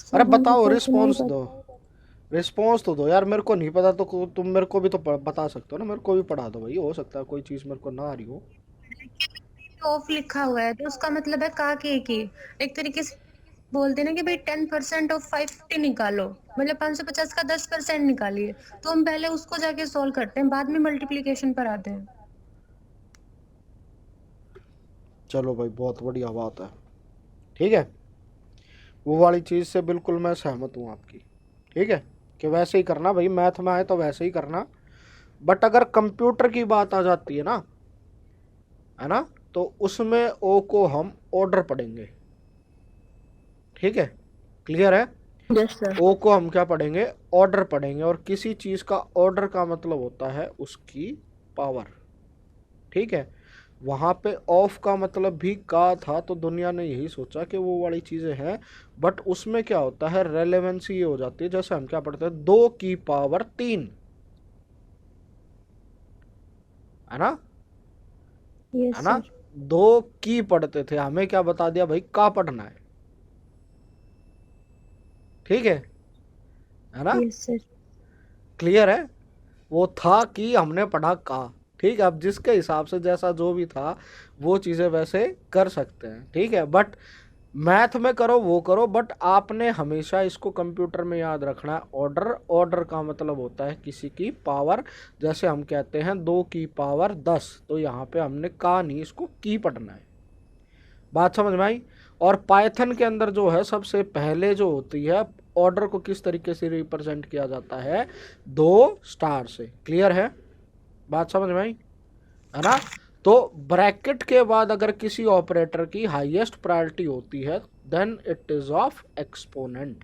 [SPEAKER 2] अरे
[SPEAKER 1] सर
[SPEAKER 2] बताओ,
[SPEAKER 1] 100% नहीं
[SPEAKER 2] रिस्पॉन्स दो,
[SPEAKER 1] पता।
[SPEAKER 2] रिस्पॉन्स तो दो यार, मेरे को नहीं पता तो तुम मेरे को भी तो बता सकते हो ना, मेरे को भी पढ़ा दो भाई, हो सकता है कोई चीज़ मेरे को ना आ रही हो।
[SPEAKER 1] ऑफ लिखा हुआ है तो उसका मतलब है का के की। एक तरीके से बोलते हैं ना कि भाई 10% ऑफ 550 निकालो, मतलब 550 का 10% निकालिए। तो हम पहले उसको जाके सॉल्व करते हैं, बाद में मल्टीप्लिकेशन पर आते हैं।
[SPEAKER 2] चलो भाई बहुत बढ़िया बात है, ठीक है, वो वाली चीज़ से बिल्कुल मैं सहमत हूँ आपकी। ठीक है, कि वैसे ही करना भाई, मैथ में आए तो वैसे ही करना। बट अगर कंप्यूटर की बात आ जाती है ना, है ना, तो उसमें ओ को हम ऑर्डर पढ़ेंगे। ठीक है, क्लियर है?
[SPEAKER 3] Yes sir.
[SPEAKER 2] ओ को हम क्या पढ़ेंगे, ऑर्डर पढ़ेंगे, और किसी चीज़ का ऑर्डर का मतलब होता है उसकी पावर। ठीक है, वहाँ पे ऑफ का मतलब भी का था, तो दुनिया ने यही सोचा कि वो वाली चीज़ें हैं। बट उसमें क्या होता है, रेलेवेंसी ये हो जाती है, जैसे हम क्या पढ़ते हैं, 2 की पावर 3, है ना,
[SPEAKER 1] यस
[SPEAKER 2] है ना?
[SPEAKER 1] सर।
[SPEAKER 2] 2 की पढ़ते थे, हमें क्या बता दिया भाई, का पढ़ना है। ठीक है ना?
[SPEAKER 1] Yes sir.
[SPEAKER 2] क्लियर है? वो था कि हमने पढ़ा का। ठीक है, अब जिसके हिसाब से जैसा जो भी था वो चीज़ें वैसे कर सकते हैं। ठीक है, बट मैथ में करो वो करो, बट आपने हमेशा इसको कंप्यूटर में याद रखना है, ऑर्डर, ऑर्डर का मतलब होता है किसी की पावर। जैसे हम कहते हैं 2 की पावर 10, तो यहाँ पे हमने का नहीं, इसको की पढ़ना है। बात समझ में आई? और पाइथन के अंदर जो है सबसे पहले जो होती है, ऑर्डर को किस तरीके से रिप्रेजेंट किया जाता है, 2 स्टार से। क्लियर है? बात समझ में आई, है ना? तो ब्रैकेट के बाद अगर किसी ऑपरेटर की हाईएस्ट प्रायोरिटी होती है, then it is of exponent.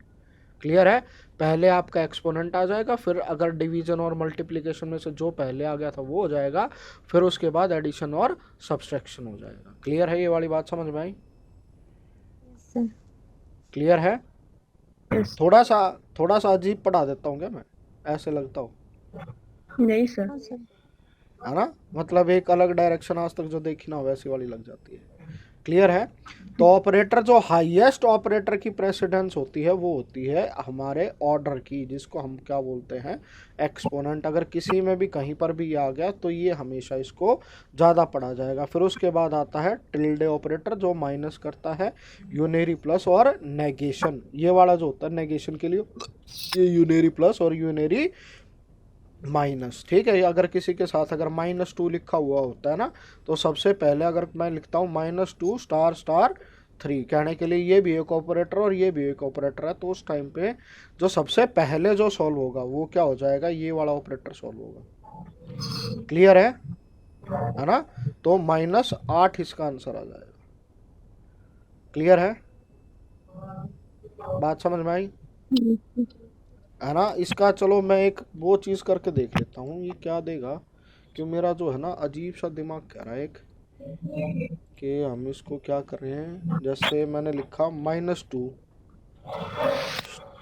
[SPEAKER 2] Clear है? पहले आपका एक्सपोनेंट आ जाएगा, फिर अगर डिवीजन और मल्टीप्लिकेशन में से जो पहले आ गया था वो हो जाएगा, फिर उसके बाद एडिशन और सब्सट्रैक्शन हो जाएगा। क्लियर है? ये वाली बात समझ में आई?
[SPEAKER 1] Yes sir.
[SPEAKER 2] क्लियर है?
[SPEAKER 3] यस।
[SPEAKER 2] थोड़ा सा अजीब पढ़ा देता हूँ क्या मैं, ऐसे लगता हो,
[SPEAKER 3] नहीं सर।
[SPEAKER 1] हाँ सर।
[SPEAKER 2] है ना? मतलब एक अलग डायरेक्शन आज तक जो देखी ना हो वैसी वाली लग जाती है। क्लियर है। तो ऑपरेटर जो हाईएस्ट ऑपरेटर की प्रेसिडेंस होती है वो होती है हमारे ऑर्डर की, जिसको हम क्या बोलते हैं, एक्सपोनेंट। अगर किसी में भी कहीं पर भी आ गया तो ये हमेशा इसको ज़्यादा पढ़ा जाएगा। फिर उसके बाद आता है टिल्डे ऑपरेटर जो माइनस करता है यूनरी प्लस और नेगेशन। ये वाला जो होता है नेगेशन के लिए, ये यूनरी प्लस और यूनरी माइनस। ठीक है, अगर किसी के साथ अगर -2 लिखा हुआ होता है ना, तो सबसे पहले अगर मैं लिखता हूँ -2 स्टार स्टार 3, कहने के लिए ये भी एक ऑपरेटर और ये भी एक ऑपरेटर है, तो उस टाइम पे जो सबसे पहले जो सॉल्व होगा वो क्या हो जाएगा, ये वाला ऑपरेटर सॉल्व होगा। क्लियर है ना। तो -8 इसका आंसर आ जाएगा। क्लियर है, बात समझ में आई है ना। इसका चलो मैं एक वो चीज़ करके देख लेता हूँ ये क्या देगा, क्यों मेरा जो है ना अजीब सा दिमाग कह रहा है एक कि हम इसको क्या कर रहे हैं। जैसे मैंने लिखा -2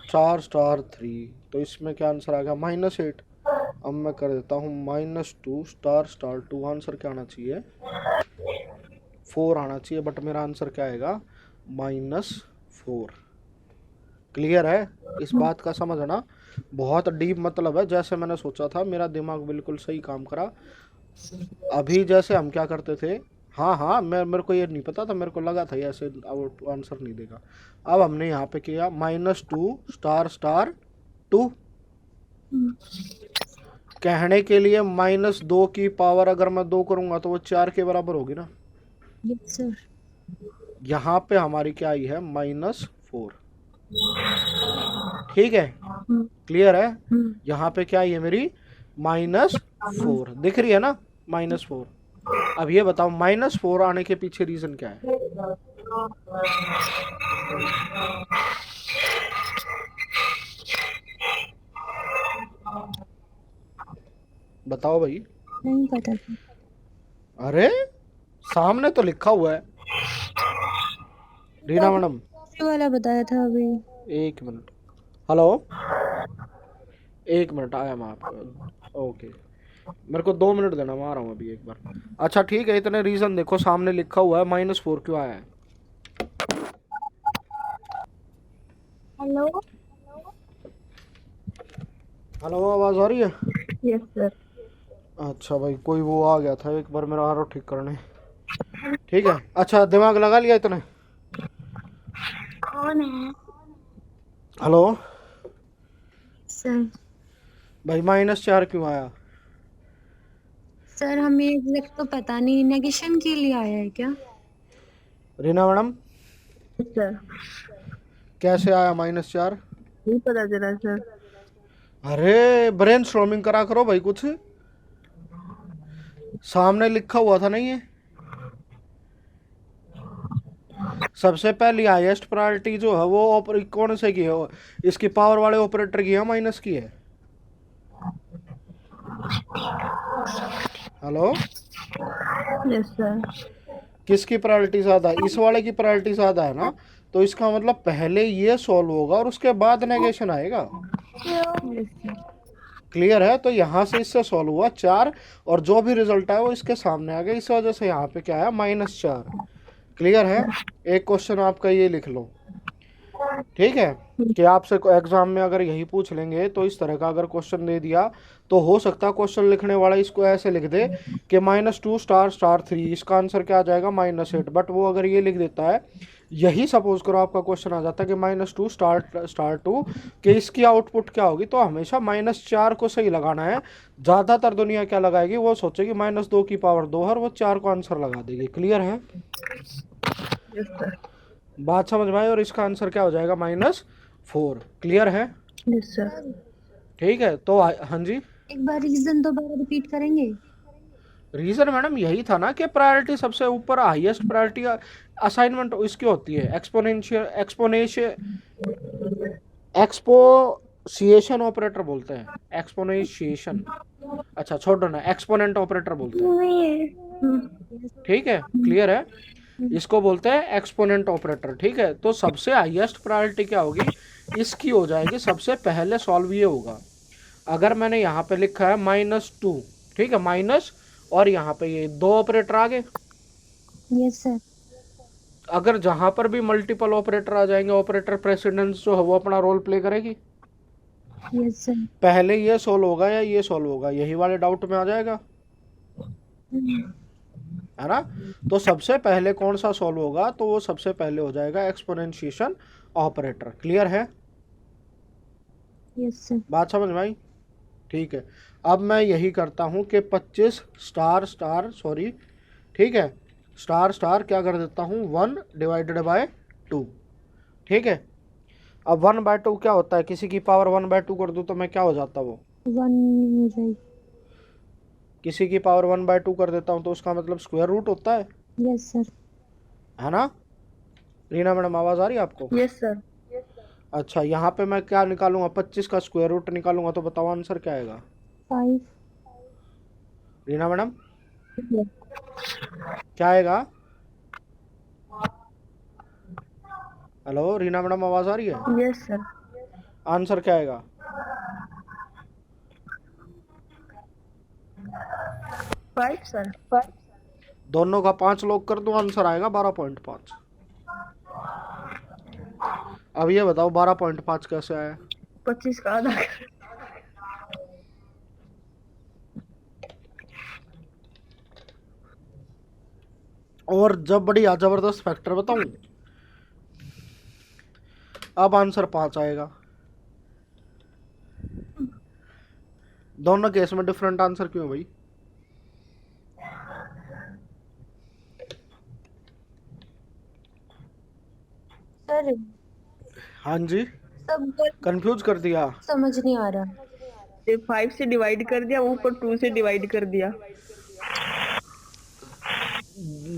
[SPEAKER 2] स्टार स्टार 3, तो इसमें क्या आंसर आ गया -8। अब मैं कर देता हूँ -2 स्टार स्टार 2, आंसर क्या आना चाहिए, 4 आना चाहिए, बट मेरा आंसर क्या आएगा, -4। क्लियर है, इस बात का समझना बहुत डीप मतलब है। जैसे मैंने सोचा था, मेरा दिमाग बिल्कुल सही काम करा। अभी जैसे हम क्या करते थे, हाँ हाँ मेरे को ये नहीं पता था, मेरे को लगा था ये ऐसे आंसर नहीं देगा। अब हमने यहाँ पे किया -2 स्टार स्टार 2, कहने के लिए -2 की पावर अगर मैं 2 करूंगा तो वो 4 के बराबर होगी ना।
[SPEAKER 1] Yes sir.
[SPEAKER 2] यहाँ पे हमारी क्या आई है, -4। ठीक है, क्लियर है। यहाँ पे क्या आई है मेरी, -4 दिख रही है ना, -4। अब ये बताओ -4 आने के पीछे रीजन क्या है। बताओ भाई।
[SPEAKER 1] नहीं पता था।
[SPEAKER 2] अरे सामने तो लिखा हुआ है रीना मैडम।
[SPEAKER 1] कॉफी वाला बताया था अभी।
[SPEAKER 2] एक मिनट, हेलो, एक मिनट आया मैं आपको, ओके, मेरे को 2 मिनट देना, मैं आ रहा हूँ अभी एक बार। अच्छा ठीक है, इतने रीजन देखो सामने लिखा हुआ है, -4 क्यों आया है।
[SPEAKER 3] हेलो।
[SPEAKER 2] हेलो, आवाज आ रही है।
[SPEAKER 3] Yes sir.
[SPEAKER 2] अच्छा भाई, कोई वो आ गया था एक बार मेरा आरो ठीक करने। ठीक है, अच्छा दिमाग लगा लिया इतने।
[SPEAKER 3] कौन है?
[SPEAKER 2] हेलो
[SPEAKER 1] सर
[SPEAKER 2] भाई, -4 क्यों आया।
[SPEAKER 1] सर हमें एग्जैक्ट तो पता नहीं, नेगेशन के लिए आया है क्या?
[SPEAKER 2] रीना मैडम
[SPEAKER 3] सर
[SPEAKER 2] कैसे आया -4।
[SPEAKER 3] नहीं पता चला सर।
[SPEAKER 2] अरे ब्रेन स्ट्रॉमिंग करा करो भाई, कुछ सामने लिखा हुआ था नहीं है। सबसे पहली हाईएस्ट प्रायोरिटी जो है वो कौन से की है, इसकी पावर वाले ऑपरेटर की है, माइनस की है। Hello,
[SPEAKER 3] yes sir.
[SPEAKER 2] किसकी प्रायोरिटी ज़्यादा है, इस वाले की प्रायोरिटी ज़्यादा है ना, तो इसका मतलब पहले ये सॉल्व होगा और उसके बाद नेगेशन आएगा। क्लियर है, तो यहाँ से इससे सॉल्व हुआ 4 और जो भी रिजल्ट आया वो इसके सामने आ गया, इस वजह से यहाँ पे क्या आया, -4। क्लियर है, एक क्वेश्चन आपका ये लिख लो। ठीक है, कि आपसे एग्जाम में अगर यही पूछ लेंगे तो इस तरह का अगर क्वेश्चन दे दिया तो हो सकता है क्वेश्चन लिखने वाला इसको ऐसे लिख दे कि -2 स्टार स्टार 3, इसका आंसर क्या आ जाएगा, -8। बट वो अगर ये लिख देता है, यही सपोज करो आपका क्वेश्चन आ जाता है कि -2 स्टार स्टार 2, कि इसकी आउटपुट क्या होगी, तो हमेशा -4 को सही लगाना है। ज़्यादातर दुनिया क्या लगाएगी, वो सोचेगी -2 की पावर 2 है और वो 4 को आंसर लगा देगी। क्लियर है,
[SPEAKER 3] यस सर।
[SPEAKER 2] बात समझ में आई, और इसका आंसर क्या हो जाएगा, -4। क्लियर है,
[SPEAKER 3] यस सर।
[SPEAKER 2] ठीक है। तो हाँ जी,
[SPEAKER 1] एक बार रीजन दोबारा रिपीट करेंगे?
[SPEAKER 2] रीजन मैडम यही था ना कि प्रायोरिटी सबसे ऊपर, हाईएस्ट प्रायोरिटी असाइनमेंट इसकी होती है एक्सपोसिएशन ऑपरेटर बोलते हैं, एक्सपोनेशिएशन। अच्छा छोड़ो ना, एक्सपोनेंट ऑपरेटर बोलते हैं। ठीक है, क्लियर है, इसको बोलते हैं एक्सपोनेंट ऑपरेटर। ठीक है, तो सबसे हाईएस्ट प्रायोरिटी क्या होगी, इसकी हो जाएगी सबसे पहले सॉल्व ये होगा। अगर मैंने यहाँ पे लिखा है -2, ठीक है, माइनस, और यहाँ पे ये 2 ऑपरेटर आ गए।
[SPEAKER 1] Yes sir.
[SPEAKER 2] अगर जहां पर भी मल्टीपल ऑपरेटर आ जाएंगे, ऑपरेटर प्रेसिडेंस जो है वो अपना रोल प्ले करेगी।
[SPEAKER 1] Yes sir.
[SPEAKER 2] पहले ये सॉल्व होगा या ये सॉल्व होगा, यही वाले डाउट में आ जाएगा, है ना। तो सबसे पहले कौन सा सॉल्व होगा, तो वो सबसे पहले हो जाएगा एक्सपोनेंशिएशन ऑपरेटर। क्लियर है,
[SPEAKER 1] यस सर।
[SPEAKER 2] बात समझ में आई? ठीक है, अब मैं यही करता हूं कि 25 स्टार स्टार सॉरी, ठीक है, स्टार स्टार क्या कर देता हूं, 1 डिवाइडेड बाय 2। ठीक है, अब 1/2 क्या होता है, किसी की पावर 1/2 कर दूं तो मैं क्या हो जाता वो,
[SPEAKER 1] 1 हो जाएगी।
[SPEAKER 2] किसी की पावर 1/2 कर देता हूं तो उसका मतलब स्क्वायर रूट होता है
[SPEAKER 1] यस सर।
[SPEAKER 2] है ना। रीना मैडम आवाज आ रही है आपको?
[SPEAKER 3] Yes sir.
[SPEAKER 2] अच्छा, यहाँ पे मैं क्या निकालूंगा, 25 का स्क्वायर रूट निकालूंगा, तो बताओ आंसर क्या आएगा
[SPEAKER 1] 5।
[SPEAKER 2] रीना मैडम, क्या आएगा? हेलो रीना मैडम, आवाज आ रही है?
[SPEAKER 3] Yes sir.
[SPEAKER 2] आंसर क्या आएगा?
[SPEAKER 3] 5 सर।
[SPEAKER 2] दोनों का 5 लोग कर दो, आंसर आएगा 12.5। अब ये बताओ 12.5 कैसे आया?
[SPEAKER 3] 25 का आधा कर।
[SPEAKER 2] और जब बढ़िया जबरदस्त फैक्टर बताऊं, अब आंसर 5 आएगा। दोनों केस में डिफरेंट आंसर क्यों भाई?
[SPEAKER 1] सर
[SPEAKER 2] हाँ जी,
[SPEAKER 1] सब
[SPEAKER 2] कंफ्यूज कर दिया।
[SPEAKER 1] समझ नहीं आ रहा।
[SPEAKER 3] 5 से डिवाइड कर दिया, ऊपर 2 से डिवाइड कर दिया।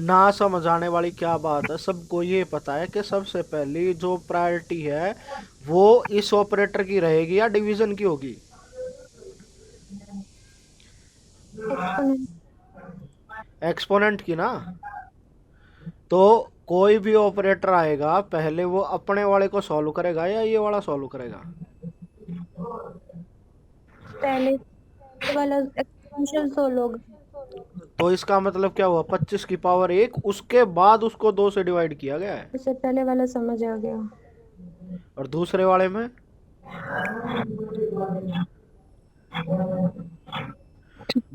[SPEAKER 2] ना समझ आने वाली क्या बात है, सबको ये पता है कि सबसे पहली जो प्रायोरिटी है वो इस ऑपरेटर की रहेगी या डिवीजन की होगी।
[SPEAKER 1] एक्सपोनेंट।
[SPEAKER 2] एक्सपोनेंट की ना। तो कोई भी ऑपरेटर आएगा पहले वो अपने वाले को सॉल्व करेगा या ये वाला सॉल्व करेगा?
[SPEAKER 1] पहले वाला एक्सपोनेंशियल सोल्व होगा।
[SPEAKER 2] तो इसका मतलब क्या हुआ, 25 की पावर 1, उसके बाद उसको 2 से डिवाइड किया गया है।
[SPEAKER 1] इससे पहले वाला समझ आ गया।
[SPEAKER 2] और दूसरे वाले में,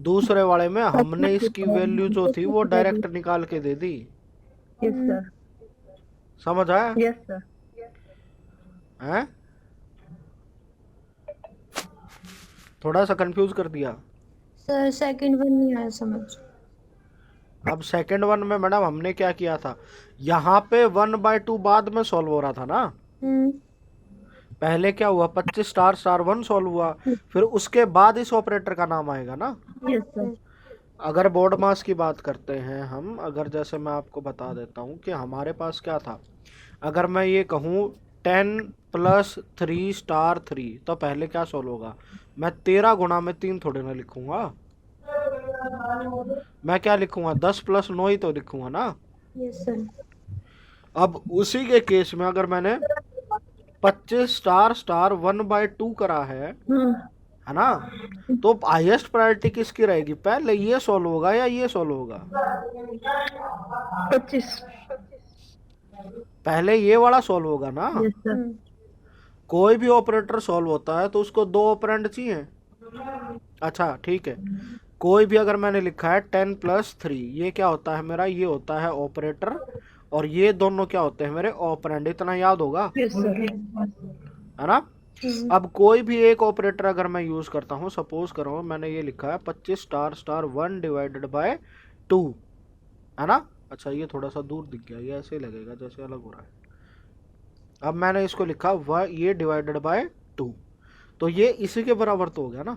[SPEAKER 2] दूसरे वाले में हमने इसकी वैल्यू जो थी वो डायरेक्ट निकाल के दे दी।
[SPEAKER 3] Yes sir.
[SPEAKER 2] समझ आया?
[SPEAKER 3] Yes sir.
[SPEAKER 2] हैं? थोड़ा सा कंफ्यूज कर दिया।
[SPEAKER 1] सर सेकंड वन नहीं आया समझ।
[SPEAKER 2] अब सेकंड वन में मैडम हमने क्या किया था, यहाँ पे 1/2 बाद में सॉल्व हो रहा था ना। पहले क्या हुआ, 25 स्टार स्टार 1 सॉल्व हुआ, फिर उसके बाद इस ऑपरेटर का नाम आएगा ना।
[SPEAKER 3] Yes sir.
[SPEAKER 2] अगर बोर्ड मास की बात करते हैं हम, अगर जैसे मैं आपको बता देता हूँ कि हमारे पास क्या था, अगर मैं ये कहूँ 10 + 3 स्टार 3, तो पहले क्या सॉल्व होगा, मैं 13 गुणा में 3 थोड़े ना लिखूंगा, मैं क्या लिखूंगा 10 + 9 ही तो लिखूंगा ना।
[SPEAKER 1] Yes sir.
[SPEAKER 2] अब उसी के केस में अगर मैंने 25 स्टार स्टार 1/2 करा है ना, तो हाईएस्ट प्रायोरिटी किसकी रहेगी, पहले ये सॉल्व होगा या ये सॉल्व होगा?
[SPEAKER 3] 25।
[SPEAKER 2] पहले ये वाला सॉल्व होगा ना।
[SPEAKER 3] Yes sir.
[SPEAKER 2] कोई भी ऑपरेटर सॉल्व होता है तो उसको 2 ऑपरेंड चाहिए। अच्छा ठीक है, कोई भी अगर मैंने लिखा है 10 + 3, ये क्या होता है मेरा, ये होता है ऑपरेटर, और ये दोनों क्या होते हैं मेरे ऑपरेंड, इतना याद होगा
[SPEAKER 3] यस सर।
[SPEAKER 2] है ना। अब कोई भी एक ऑपरेटर अगर मैं यूज करता हूँ, सपोज करो मैंने ये लिखा है 25 स्टार स्टार 1 डिवाइडेड बाय 2, है ना। अच्छा ये थोड़ा सा दूर दिख गया, ये ऐसे ही लगेगा जैसे अलग हो रहा है। अब मैंने इसको लिखा ये डिवाइडेड बाय 2, तो ये इसी के बराबर तो हो गया ना।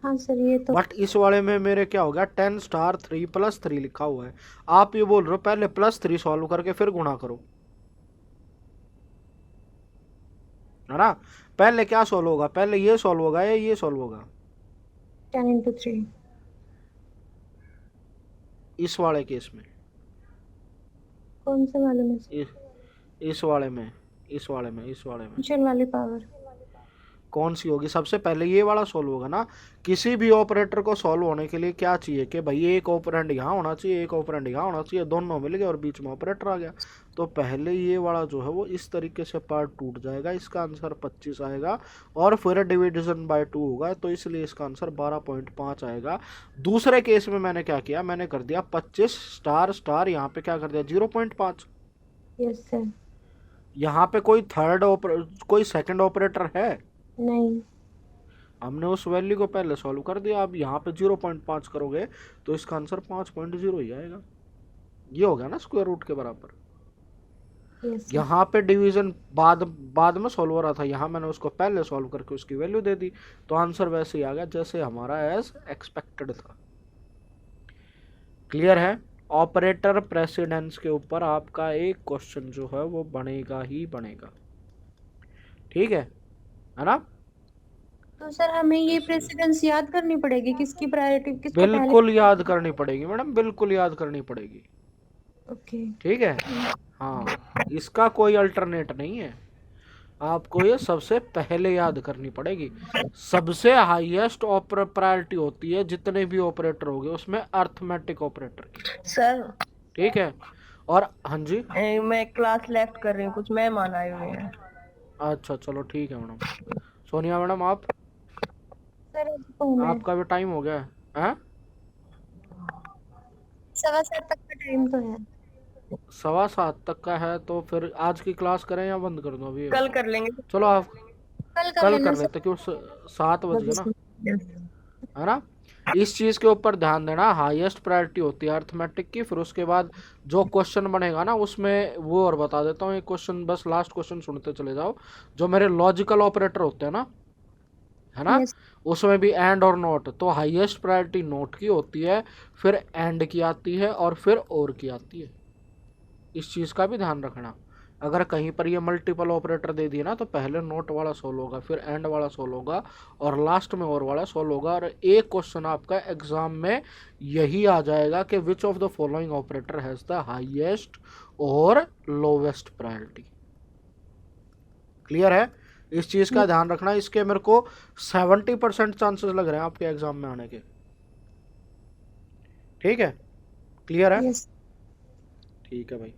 [SPEAKER 1] हाँ सर ये तो।
[SPEAKER 2] बट इस वाले में मेरे क्या हो गया, 10 स्टार 3 + 3 लिखा हुआ है। आप ये बोल रहे हो पहले +3 सॉल्व करके फिर गुणा करो, है ना। पहले क्या सॉल्व होगा, पहले ये सॉल्व होगा या ये सॉल्व होगा?
[SPEAKER 1] 10 × 3।
[SPEAKER 2] इस वाले केस में,
[SPEAKER 1] कौन से वाले में?
[SPEAKER 2] इस वाले में, इस वाले में, इस वाले में
[SPEAKER 1] फंक्शन वाली पावर।
[SPEAKER 2] कौन सी होगी? सबसे पहले ये वाला सॉल्व होगा ना। किसी भी ऑपरेटर को सॉल्व होने के लिए क्या चाहिए कि भाई एक ऑपरेंड यहाँ होना चाहिए, एक ऑपरेंड यहाँ होना चाहिए, दोनों मिल गए और बीच में ऑपरेटर आ गया। तो पहले ये वाला जो है वो इस तरीके से पार्ट टूट जाएगा, इसका आंसर 25 आएगा, और फिर डिविजन बाय 2 होगा, तो इसलिए इसका आंसर 12.5 आएगा। दूसरे केस में मैंने क्या किया, मैंने कर दिया 25 स्टार स्टार, यहाँ पे क्या कर दिया 0.5।
[SPEAKER 1] Yes sir.
[SPEAKER 2] यहाँ पे कोई कोई सेकंड ऑपरेटर है?
[SPEAKER 1] नहीं।
[SPEAKER 2] हमने उस वैल्यू को पहले सॉल्व कर दिया। अब यहाँ पे 0.5 करोगे तो इसका आंसर 5.0 ही आएगा। ये हो गया ना स्क्वायर रूट के बराबर।
[SPEAKER 1] Yes sir.
[SPEAKER 2] यहाँ पे डिवीजन बाद में सॉल्व हो रहा था, यहाँ मैंने उसको पहले सॉल्व करके उसकी वैल्यू दे दी, तो आंसर वैसे ही आ गया जैसे हमारा एज एक्सपेक्टेड था। क्लियर है? ऑपरेटर प्रेसिडेंस के ऊपर आपका एक क्वेश्चन जो है वो बनेगा ही बनेगा। ठीक है ना?
[SPEAKER 1] तो सर हमें ये प्रेसिडेंस याद करनी पड़ेगी, किसकी प्रायोरिटी, किसको पहले?
[SPEAKER 2] बिल्कुल याद करनी पड़ेगी मैडम, बिल्कुल याद करनी पड़ेगी।
[SPEAKER 1] ओके।
[SPEAKER 2] ठीक है, हाँ, इसका कोई अल्टरनेट नहीं है। आपको ये सबसे पहले याद करनी पड़ेगी। सबसे हाईएस्ट प्रायोरिटी होती है जितने भी ऑपरेटर होंगे उसमें अर्थमेटिक ऑपरेटर की।
[SPEAKER 3] सर
[SPEAKER 2] ठीक है, और हाँ जी,
[SPEAKER 3] मैं क्लास लेफ्ट कर रही हूँ, कुछ मेहमान आए हुए हैं।
[SPEAKER 2] अच्छा चलो ठीक है मैडम। सोनिया मैडम आप,
[SPEAKER 1] सर कौन है?
[SPEAKER 2] आपका भी टाइम हो गया है?
[SPEAKER 1] 7:15 तक का टाइम तो है।
[SPEAKER 2] 7:15 तक का है, तो फिर आज की क्लास करें या बंद कर दूं अभी?
[SPEAKER 3] कल कर लेंगे।
[SPEAKER 2] चलो आप
[SPEAKER 1] कल कर
[SPEAKER 2] कल
[SPEAKER 1] लेना
[SPEAKER 2] कर
[SPEAKER 1] सर।
[SPEAKER 2] लेते, क्यों 7 बज गए ना,
[SPEAKER 3] Yes.
[SPEAKER 2] है ना? इस चीज के ऊपर ध्यान देना, हाईएस्ट प्रायोरिटी होती है अर्थमेटिक की। फिर उसके बाद जो क्वेश्चन बनेगा ना उसमें वो और बता देता हूँ, एक क्वेश्चन बस लास्ट क्वेश्चन सुनते चले जाओ। जो मेरे लॉजिकल ऑपरेटर होते हैं ना, है ना,
[SPEAKER 1] Yes.
[SPEAKER 2] उसमें भी एंड और नोट, तो हाईएस्ट प्रायोरिटी नोट की होती है, फिर एंड की आती है, और फिर और की आती है। इस चीज़ का भी ध्यान रखना। अगर कहीं पर ये मल्टीपल ऑपरेटर दे दिए ना तो पहले नोट वाला सोल्व होगा, फिर एंड वाला सोल्व होगा, और लास्ट में और वाला सोल्व होगा। और एक क्वेश्चन आपका एग्जाम में यही आ जाएगा कि which of the following operator has the highest और लोवेस्ट प्रायोरिटी। क्लियर है? इस चीज़ का ध्यान रखना। इसके मेरे को 70% चांसेस लग रहे हैं आपके एग्जाम में आने के। ठीक है, क्लियर है?
[SPEAKER 1] Yes.
[SPEAKER 2] ठीक है भाई,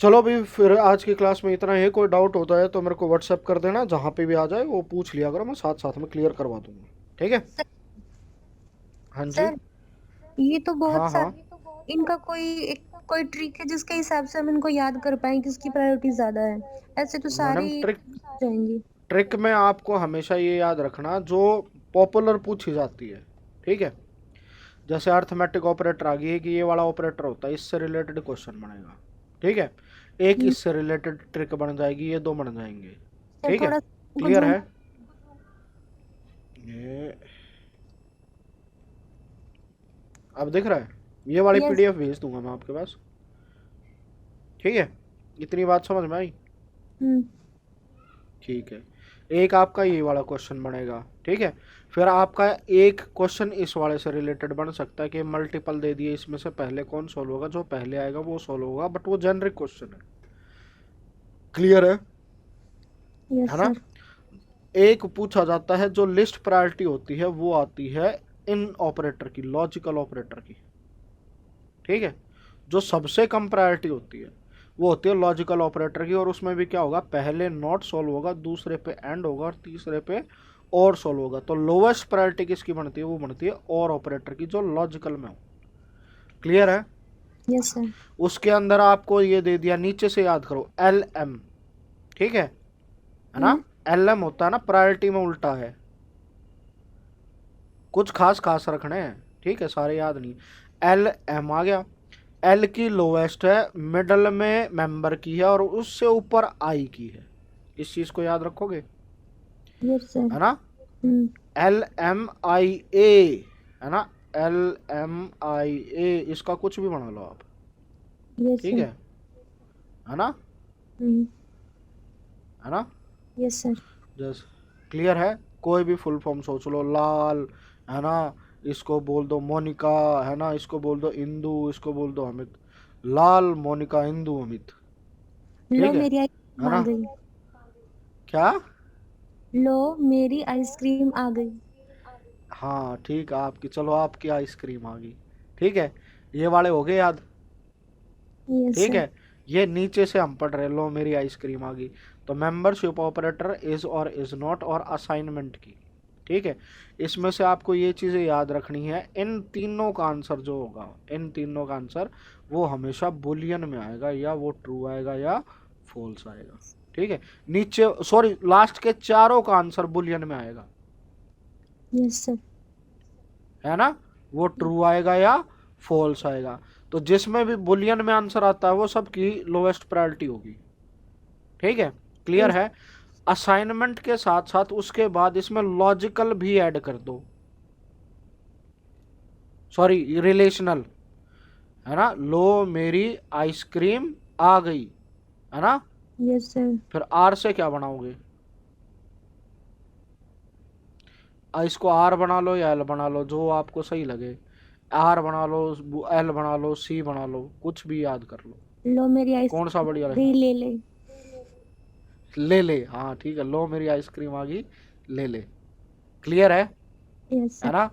[SPEAKER 2] चलो भाई, फिर आज की क्लास में इतना ही। कोई डाउट होता है तो मेरे को व्हाट्सएप कर देना, जहाँ पे भी आ जाए वो पूछ लिया करो, मैं साथ साथ में क्लियर करवा दूंगा। ठीक है? हाँ जी,
[SPEAKER 1] सर ये तो बहुत
[SPEAKER 2] हाँ हाँ,
[SPEAKER 1] इनका कोई ट्रिक है जिसके हिसाब से हम इनको याद कर पाए किसकी प्रायोरिटी ज्यादा है? ऐसे तो
[SPEAKER 2] मैडम
[SPEAKER 1] सारी
[SPEAKER 2] ट्रिक
[SPEAKER 1] जाएंगी।
[SPEAKER 2] ट्रिक में आपको हमेशा ये याद रखना जो पॉपुलर पूछी जाती है। ठीक है, जैसे अर्थमेटिक ऑपरेटर आ गई है कि ये वाला ऑपरेटर होता है, इससे रिलेटेड क्वेश्चन बनेगा। ठीक है, एक इससे रिलेटेड ट्रिक बन जाएगी, ये 2 बन जाएंगे।
[SPEAKER 1] सर
[SPEAKER 2] ठीक है,
[SPEAKER 1] थोड़ा
[SPEAKER 2] क्लियर है? ये अब दिख रहा है, ये वाली
[SPEAKER 1] Yes.
[SPEAKER 2] पीडीएफ भेज दूंगा मैं आपके पास। ठीक है, इतनी बात समझ में आई? ठीक है, एक आपका ये वाला क्वेश्चन बनेगा। ठीक है, फिर आपका एक क्वेश्चन इस वाले से रिलेटेड बन सकता है कि मल्टीपल दे दिए, इसमें से पहले कौन सॉल्व होगा, जो पहले आएगा वो सॉल्व होगा, बट वो जेनरिक क्वेश्चन है। क्लियर है?
[SPEAKER 1] Yes,
[SPEAKER 2] है ना?
[SPEAKER 1] sir.
[SPEAKER 2] एक पूछा जाता है जो लिस्ट प्रायोरिटी होती है, वो आती है इन ऑपरेटर की, लॉजिकल ऑपरेटर की। ठीक है, जो सबसे कम प्रायोरिटी होती है वो होती है लॉजिकल ऑपरेटर की, और उसमें भी क्या होगा, पहले नॉट सॉल्व होगा, दूसरे पे एंड होगा, और तीसरे पे और सॉल्व होगा। तो लोवेस्ट प्रायोरिटी किसकी बनती है? वो बनती है और ऑपरेटर की, जो लॉजिकल में हो। क्लियर है?
[SPEAKER 1] Yes, sir.
[SPEAKER 2] उसके अंदर आपको ये दे दिया, नीचे से याद करो, एल एम। ठीक है ना? एल एम होता है ना, प्रायोरिटी में उल्टा है, कुछ खास खास रखने हैं। ठीक है, सारे याद नहीं। एल एम आ गया, एल की लोवेस्ट है, मिडल में मेंबर की है, और उससे ऊपर आई की है। इस चीज को याद रखोगे,
[SPEAKER 1] Yes, sir.
[SPEAKER 2] है ना? एल एम आई ए, है ना, एल एम आई ए, इसका कुछ भी बना लो आप।
[SPEAKER 1] Yes,
[SPEAKER 2] ठीक
[SPEAKER 1] sir.
[SPEAKER 2] है ना? है ना?
[SPEAKER 1] Yes, sir.
[SPEAKER 2] जस्ट क्लियर है? कोई भी फुल फॉर्म सोच लो, लाल, है ना, इसको बोल दो मोनिका, है ना, इसको बोल दो इंदू, इसको बोल दो अमित। लाल, मोनिका, इंदू, अमित।
[SPEAKER 1] लो
[SPEAKER 2] ठीक है
[SPEAKER 1] मेरी आई
[SPEAKER 2] ना?
[SPEAKER 1] मान गई।
[SPEAKER 2] क्या?
[SPEAKER 1] लो मेरी आइसक्रीम आ गई।
[SPEAKER 2] हाँ ठीक है, आपकी, चलो आपकी आइसक्रीम आ गई। ठीक है, ये वाले हो गए याद।
[SPEAKER 1] यस
[SPEAKER 2] ठीक
[SPEAKER 1] सर।
[SPEAKER 2] है, ये नीचे से हम पढ़ रहे, लो मेरी आइसक्रीम आ गई। तो मेंबरशिप ऑपरेटर इज और इज नॉट और असाइनमेंट की। ठीक है, इसमें से आपको ये चीज़ें याद रखनी है। इन तीनों का आंसर जो होगा, इन तीनों का आंसर वो हमेशा बुलियन में आएगा, या वो ट्रू आएगा या फॉल्स आएगा। ठीक है, नीचे सॉरी लास्ट के चारों का आंसर बुलियन में आएगा,
[SPEAKER 1] यस सर।
[SPEAKER 2] है ना। वो ट्रू आएगा या फॉल्स आएगा। तो जिसमें भी बुलियन में आंसर आता है वो सबकी लोएस्ट प्रायोरिटी होगी। ठीक है, क्लियर
[SPEAKER 1] यस
[SPEAKER 2] है। असाइनमेंट के साथ साथ उसके बाद इसमें लॉजिकल भी ऐड कर दो, सॉरी रिलेशनल, है ना। लो मेरी आइसक्रीम आ गई, है ना।
[SPEAKER 1] Yes sir.
[SPEAKER 2] फिर आर से क्या बनाओगे, इसको आर बना लो या एल बना लो, जो आपको सही लगे। आर बना लो, एल बना लो, सी बना लो, कुछ भी याद कर लो,
[SPEAKER 1] लो मेरी
[SPEAKER 2] कौन सा
[SPEAKER 1] आइसक्रीम
[SPEAKER 2] बढ़िया
[SPEAKER 1] आ
[SPEAKER 2] लगे।
[SPEAKER 1] गई, ले ले।
[SPEAKER 2] ले ले, हाँ ठीक है, लो मेरी आइसक्रीम आ गई, ले ले। क्लियर
[SPEAKER 1] यस
[SPEAKER 2] है
[SPEAKER 1] सर।
[SPEAKER 2] ना।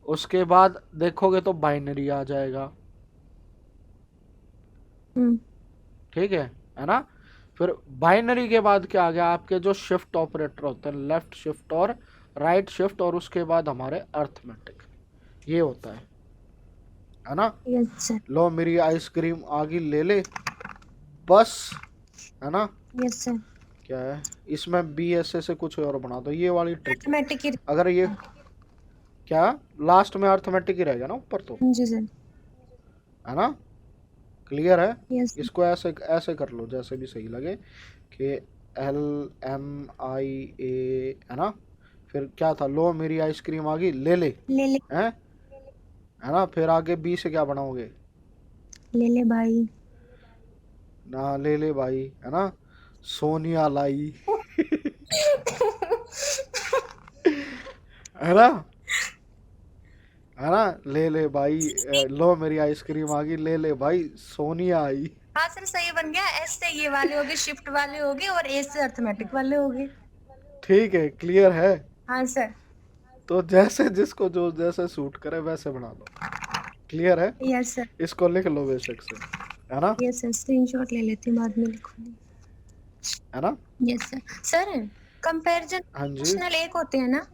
[SPEAKER 2] उसके बाद देखोगे तो बाइनरी आ जाएगा।
[SPEAKER 1] हम्म।
[SPEAKER 2] ठीक है ना। फिर बाइनरी के बाद क्या आ गया, आपके जो शिफ्ट ऑपरेटर होते हैं, लेफ्ट शिफ्ट और राइट शिफ्ट, और उसके बाद हमारे अर्थमेटिक, ये होता है ना।
[SPEAKER 1] Yes sir.
[SPEAKER 2] लो मेरी आइसक्रीम आ गई, ले ले, बस, है ना।
[SPEAKER 1] Yes sir.
[SPEAKER 2] क्या है इसमें, बी एस ए से कुछ और बना दो, ये वाली ट्रिक है।
[SPEAKER 1] अर्थमेटिक ही।
[SPEAKER 2] अगर ये क्या, लास्ट में अर्थमेटिक ही रहेगा ना ऊपर तो,
[SPEAKER 1] जी सर।
[SPEAKER 2] है ना। क्लियर है।
[SPEAKER 1] यस
[SPEAKER 2] इसको ऐसे ऐसे कर लो जैसे भी सही लगे, कि एल एम आई ए, है ना। फिर क्या था, लो मेरी आइसक्रीम आ गई, ले ले,
[SPEAKER 1] ले ले।
[SPEAKER 2] है ना। फिर आगे बी से क्या बनाओगे,
[SPEAKER 1] ले ले भाई।
[SPEAKER 2] ना ले ले भाई, है ना। सोनिया लाई है ना, है ना। ले ले भाई, लो मेरी आइसक्रीम आ गई, ले ले भाई, सोनिया आई।
[SPEAKER 1] हाँ सर, सही बन गया। एस से ये वाले हो गए, शिफ्ट वाले हो गए, और ए से अर्थमेटिक वाले हो गए।
[SPEAKER 2] ठीक है, क्लियर है।
[SPEAKER 1] हाँ सर।
[SPEAKER 2] तो जैसे जिसको जो जैसे सूट करे वैसे बना लो। क्लियर है।
[SPEAKER 1] Yes sir.
[SPEAKER 2] इसको लिख लो बेशक से, है ना,
[SPEAKER 1] यस सर, स्क्रीनशॉट ले लेती हूँ, बाद में लिखूंगी।
[SPEAKER 2] है ना।
[SPEAKER 1] Yes sir. सर, कंपैरिजन
[SPEAKER 2] हाँ जी,
[SPEAKER 1] रिलेशनल एक होते हैं ना?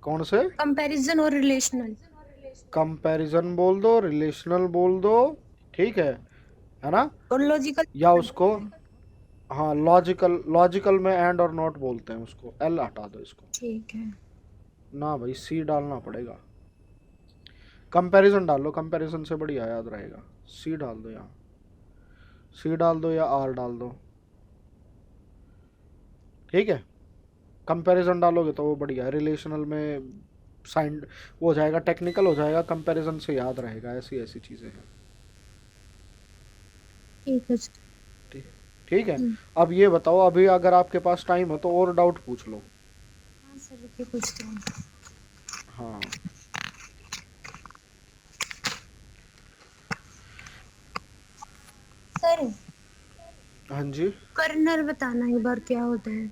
[SPEAKER 2] कौन से,
[SPEAKER 1] कंपैरिजन और रिलेशनल।
[SPEAKER 2] कंपैरिजन बोल दो, रिलेशनल बोल दो, ठीक है ना।
[SPEAKER 1] और लॉजिकल।
[SPEAKER 2] या उसको, हाँ लॉजिकल, लॉजिकल में एंड और नॉट बोलते हैं उसको, एल हटा दो इसको,
[SPEAKER 1] ठीक है।
[SPEAKER 2] ना भाई सी डालना पड़ेगा। कंपैरिजन डाल लो, कंपैरिजन से बढ़िया याद रहेगा। सी डाल दो यहाँ, सी डाल दो या आर डाल दो, ठीक है। कंपैरिजन डालोगे तो वो बढ़िया, रिलेशनल में साइंड वो हो जाएगा, टेक्निकल हो जाएगा, कंपैरिजन से याद रहेगा, ऐसी ऐसी चीज़ें हैं।
[SPEAKER 1] ठीक है सर।
[SPEAKER 2] ठीक, ठीक है। अब ये बताओ, अभी अगर आपके पास टाइम है तो और डाउट पूछ लो।
[SPEAKER 1] हाँ सर, रुकिए पूछते हैं।
[SPEAKER 2] हाँ
[SPEAKER 1] सर,
[SPEAKER 2] हाँ जी।
[SPEAKER 1] कर्नल बताना एक बार क्या होता है?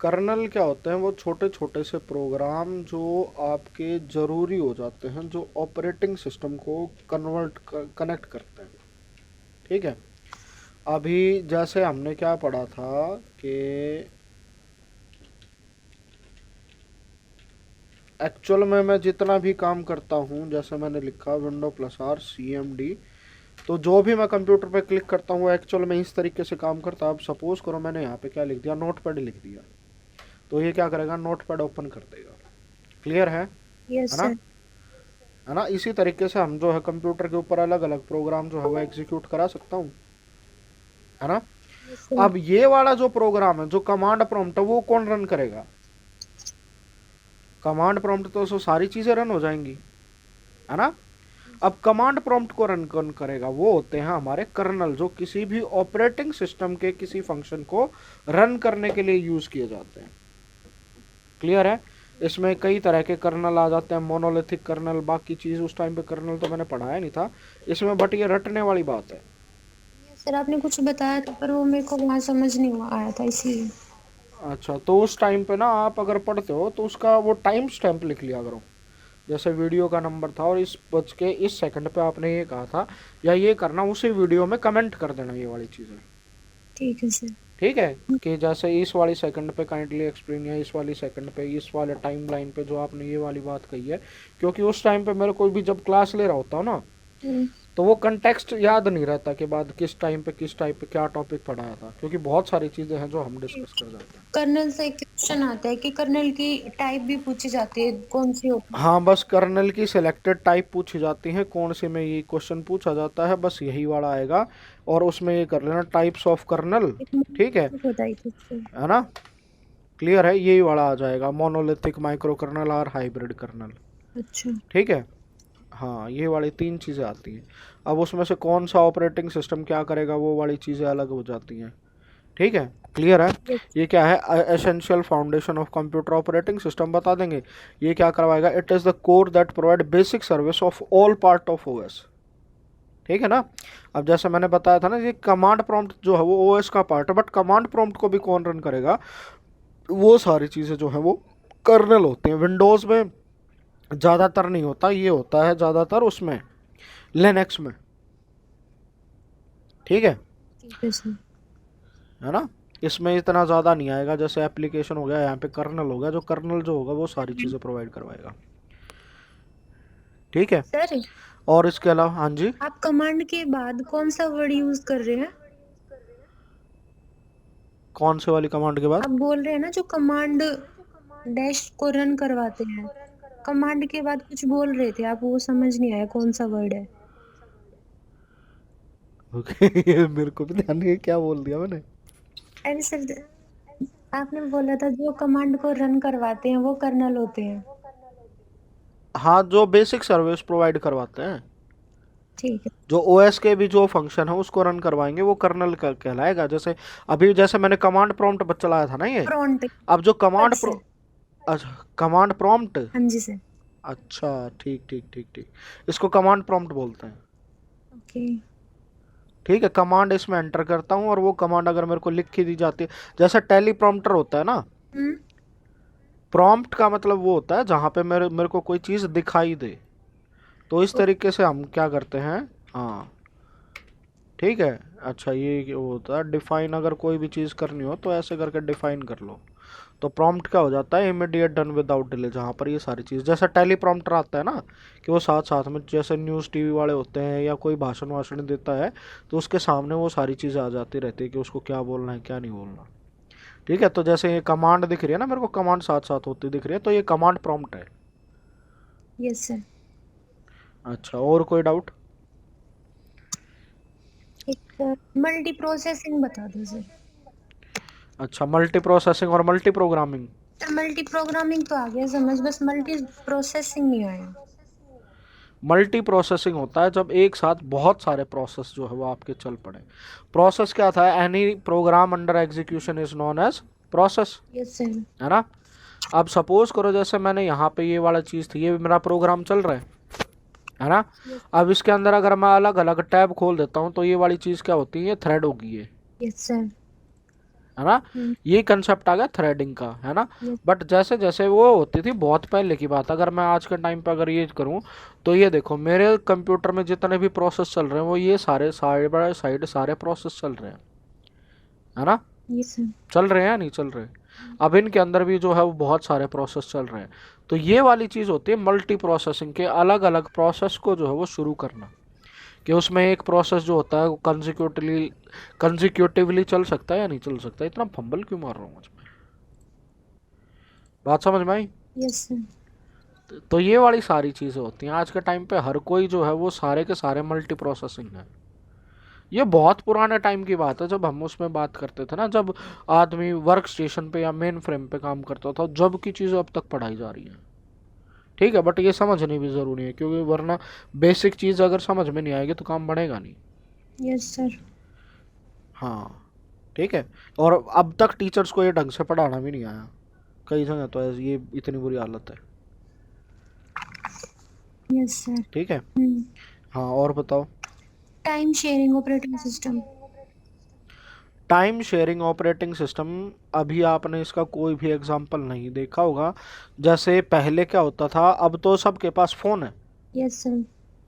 [SPEAKER 2] कर्नल क्या होते हैं, वो छोटे छोटे से प्रोग्राम जो आपके ज़रूरी हो जाते हैं, जो ऑपरेटिंग सिस्टम को कनेक्ट करते हैं। ठीक है, अभी जैसे हमने क्या पढ़ा था कि एक्चुअल में मैं जितना भी काम करता हूँ, जैसे मैंने लिखा window plus R C M D, तो जो भी मैं कंप्यूटर पे क्लिक करता हूँ एक्चुअल में इस तरीके से काम करता है। अब सपोज करो मैंने यहाँ पे क्या लिख दिया, नोटपैड लिख दिया, तो ये क्या करेगा, नोटपैड ओपन कर देगा। क्लियर है
[SPEAKER 1] यस
[SPEAKER 2] ना,
[SPEAKER 1] सर।
[SPEAKER 2] है ना। इसी तरीके से हम जो है कंप्यूटर के ऊपर अलग अलग प्रोग्राम जो है वो एग्जीक्यूट करा सकता हूँ, है ना।
[SPEAKER 1] Yes sir.
[SPEAKER 2] अब ये वाला जो प्रोग्राम है, जो कमांड प्रॉम्प्ट है, वो कौन रन करेगा, कमांड प्रॉम्प्ट तो सारी चीज़ें रन हो जाएंगी, है ना। अब कमांड प्रॉम्प्ट को रन कौन करेगा, वो होते हैं हमारे कर्नल, जो किसी भी ऑपरेटिंग सिस्टम के किसी फंक्शन को रन करने के लिए यूज किए जाते हैं। क्लियर है। इसमें कई तरह के कर्नल आ जाते हैं, मोनोलिथिक कर्नल, बाकी चीज़ उस टाइम पे कर्नल तो मैंने पढ़ाया नहीं था इसमें, बट ये रटने वाली बात है।
[SPEAKER 1] सर, आपने कुछ बताया था पर वो मेरे को वहाँ समझ नहीं हुआ आया था, इसलिए।
[SPEAKER 2] अच्छा, तो उस टाइम पे ना आप अगर पढ़ते हो तो उसका वो टाइम स्टैम्प लिख लिया करो। जैसे वीडियो का नंबर था और इस बज के इस सेकंड पे आपने ये कहा था, या ये करना, उसी वीडियो में कमेंट कर देना ये वाली चीज़ें।
[SPEAKER 1] ठीक है सर।
[SPEAKER 2] ठीक है, कि जैसे इस वाली सेकंड पे काइंडली एक्सप्लेन, या इस वाली सेकंड पे, इस वाले टाइम लाइन पे जो आपने ये वाली बात कही है। क्योंकि उस टाइम पे मेरे को भी जब क्लास ले रहा होता हूँ ना, तो वो कंटेक्स्ट याद नहीं रहता कि बाद किस टाइम पे किस टाइप पे क्या टॉपिक पढ़ाया था, क्योंकि बहुत सारी चीज़ें हैं जो हम डिस्कस कर जाते हैं।
[SPEAKER 1] कर्नल से एक क्वेश्चन आता है कि कर्नल की टाइप भी पूछी जाती है, कौन सी होती है?
[SPEAKER 2] हाँ, बस कर्नल की सिलेक्टेड टाइप पूछी जाती है, कौन से में ये क्वेश्चन पूछा जाता है, बस यही वाला आएगा। और उसमें ये कर लेना, टाइप्स ऑफ कर्नल।
[SPEAKER 1] एक
[SPEAKER 2] ठीक
[SPEAKER 1] बताई थी सर।
[SPEAKER 2] है ना? क्लियर है? यही वाला आ जाएगा, मोनोलिथिक, माइक्रो कर्नल और हाइब्रिड कर्नल।
[SPEAKER 1] अच्छा।
[SPEAKER 2] ठीक है, हाँ, ये वाली 3 चीज़ें आती हैं। अब उसमें से कौन सा ऑपरेटिंग सिस्टम क्या करेगा, वो वाली चीज़ें अलग हो जाती हैं। ठीक है, क्लियर है? ये क्या है? Essential foundation of computer operating system बता देंगे। ये क्या करवाएगा? It is the core that provide basic service of all part of OS. ठीक है ना? अब जैसे मैंने बताया था ना, ये कमांड प्रॉम्प्ट जो है वो ओएस का पार्ट है, बट कमांड प्रॉम्प्ट को भी कौन रन करेगा? वो सारी चीज़ें जो है वो कर्नल होते हैं। विंडोज़ में ज़्यादातर नहीं होता, ये होता है ज़्यादातर उसमें लिनक्स में। ठीक है?
[SPEAKER 1] ठीक है सर।
[SPEAKER 2] है ना? इसमें इतना ज़्यादा नहीं आएगा, जैसे एप्लीकेशन हो गया, यहाँ पे कर्नल हो गया, जो कर्नल जो होगा वो सारी चीज़ें प्रोवाइड करवाएगा। ठीक है?
[SPEAKER 1] सर,
[SPEAKER 2] और इसके अलावा, हाँ जी,
[SPEAKER 1] आप कमांड के बाद कौन सा वर्ड यूज कर रहे हैं?
[SPEAKER 2] कौन से वाली कमांड के बाद?
[SPEAKER 1] आप बोल रहे हैं ना जो कमांड डैश को रन करवाते हैं, कमांड के बाद कुछ बोल रहे थे आप, वो समझ नहीं आया कौन सा वर्ड है।
[SPEAKER 2] ओके ये मेरे को भी ध्यान नहीं है क्या बोल दिया मैंने।
[SPEAKER 1] अरे सर, आपने बोला था जो कमांड को रन करवाते हैं वो कर्नल होते हैं।
[SPEAKER 2] हाँ, जो बेसिक सर्विस प्रोवाइड करवाते हैं,
[SPEAKER 1] ठीक है।
[SPEAKER 2] जो ओएस के भी जो फंक्शन है उसको रन करवाएंगे, वो कर्नल का कहलाएगा। जैसे अभी जैसे मैंने कमांड प्रॉम्प्ट चलाया था ना ये।
[SPEAKER 1] प्रॉम्प्ट।
[SPEAKER 2] अब जो कमांड
[SPEAKER 1] सर।
[SPEAKER 2] अच्छा, कमांड प्रॉम्प्ट।
[SPEAKER 1] हाँ जी सर।
[SPEAKER 2] अच्छा, ठीक ठीक ठीक ठीक, इसको कमांड प्रॉम्प्ट बोलते हैं।
[SPEAKER 1] ओके।
[SPEAKER 2] ठीक है, कमांड इसमें एंटर करता हूँ और वो कमांड अगर मेरे को लिख के दी जाती है, जैसे टेली प्रॉम्प्टर होता है ना।
[SPEAKER 1] हम्म।
[SPEAKER 2] प्रॉम्प्ट का मतलब वो होता है जहाँ पे मेरे मेरे को कोई चीज़ दिखाई दे। तो इस तरीके से हम क्या करते हैं। हाँ, ठीक है। अच्छा, ये वो होता है डिफाइन, अगर कोई भी चीज़ करनी हो तो ऐसे करके डिफाइन कर लो। तो प्रॉम्प्ट क्या हो जाता है? Immediate done without delay. जहाँ पर ये सारी चीज़, जैसा टेली प्रॉम्प्टर आता है ना, कि वो साथ साथ में, जैसे न्यूज़ टीवी वाले होते हैं या कोई भाषण वाषण देता है, तो उसके सामने वो सारी चीज़ें आ जाती रहती है कि उसको क्या बोलना है क्या नहीं बोलना। ठीक है, तो जैसे ये कमांड दिख रही है ना मेरे को, कमांड साथ साथ होती दिख रही है, तो ये कमांड प्रॉम्प्ट है।
[SPEAKER 1] Yes sir.
[SPEAKER 2] अच्छा, और कोई डाउट?
[SPEAKER 1] एक मल्टी प्रोसेसिंग बता दो सर।
[SPEAKER 2] अच्छा, मल्टी प्रोसेसिंग और मल्टी प्रोग्रामिंग।
[SPEAKER 1] मल्टी प्रोग्रामिंग तो आ गया समझ, बस मल्टी प्रोसेसिंग नहीं आया।
[SPEAKER 2] मल्टी प्रोसेसिंग होता है जब एक साथ बहुत सारे प्रोसेस जो है वो आपके चल पड़े। प्रोसेस क्या था? Any program under execution is known as process.
[SPEAKER 1] Yes sir.
[SPEAKER 2] है ना? अब सपोज करो जैसे मैंने यहाँ पे ये वाला चीज़ थी, ये मेरा प्रोग्राम चल रहा है ना? अब इसके अंदर अगर मैं अलग अलग टैब खोल देता हूँ तो ये वाली चीज़ क्या होती है? ये थ्रेड होगी ये।
[SPEAKER 1] Yes sir.
[SPEAKER 2] है ना? ये कंसेप्ट आ गया थ्रेडिंग का। है ना? बट जैसे जैसे वो होती थी बहुत पहले की बात, अगर मैं आज के टाइम पे अगर ये करूँ, तो ये देखो मेरे कंप्यूटर में जितने भी प्रोसेस चल रहे हैं वो ये सारे साइड बाय साइड सारे प्रोसेस चल रहे हैं। है ना?
[SPEAKER 1] Yes sir.
[SPEAKER 2] चल रहे हैं या नहीं चल रहे? अब इनके अंदर भी जो है वो बहुत सारे प्रोसेस चल रहे हैं। तो ये वाली चीज़ होती है मल्टी प्रोसेसिंग, के अलग अलग प्रोसेस को जो है वो शुरू करना, कि उसमें एक प्रोसेस जो होता है वो कंजिक्यूटिवली चल सकता है या नहीं चल सकता। इतना फंबल क्यों मार रहा हूँ मुझमें? बात समझ में आई?
[SPEAKER 1] Yes sir.
[SPEAKER 2] तो ये वाली सारी चीज़ें होती हैं। आज के टाइम पे हर कोई जो है वो सारे के सारे मल्टी प्रोसेसिंग है। ये बहुत पुराने टाइम की बात है जब हम उसमें बात करते थे ना, जब आदमी वर्क स्टेशन पे या मेन फ्रेम पे काम करता था, जब की चीज़ें अब तक पढ़ाई जा रही हैं। ठीक है, बट ये समझनी भी ज़रूरी है, क्योंकि वरना बेसिक चीज़ अगर समझ में नहीं आएगी तो काम बढ़ेगा नहीं।
[SPEAKER 1] Yes sir.
[SPEAKER 2] हाँ, ठीक है। और अब तक टीचर्स को ये ढंग से पढ़ाना भी नहीं आया कई जगह, तो ये इतनी बुरी हालत है।
[SPEAKER 1] Yes sir.
[SPEAKER 2] ठीक है। हाँ, और बताओ।
[SPEAKER 1] Time sharing operating system.
[SPEAKER 2] Time sharing operating system, अभी आपने इसका कोई भी एग्जांपल नहीं देखा होगा। जैसे पहले क्या होता था, अब तो सबके पास फ़ोन
[SPEAKER 1] यस सर।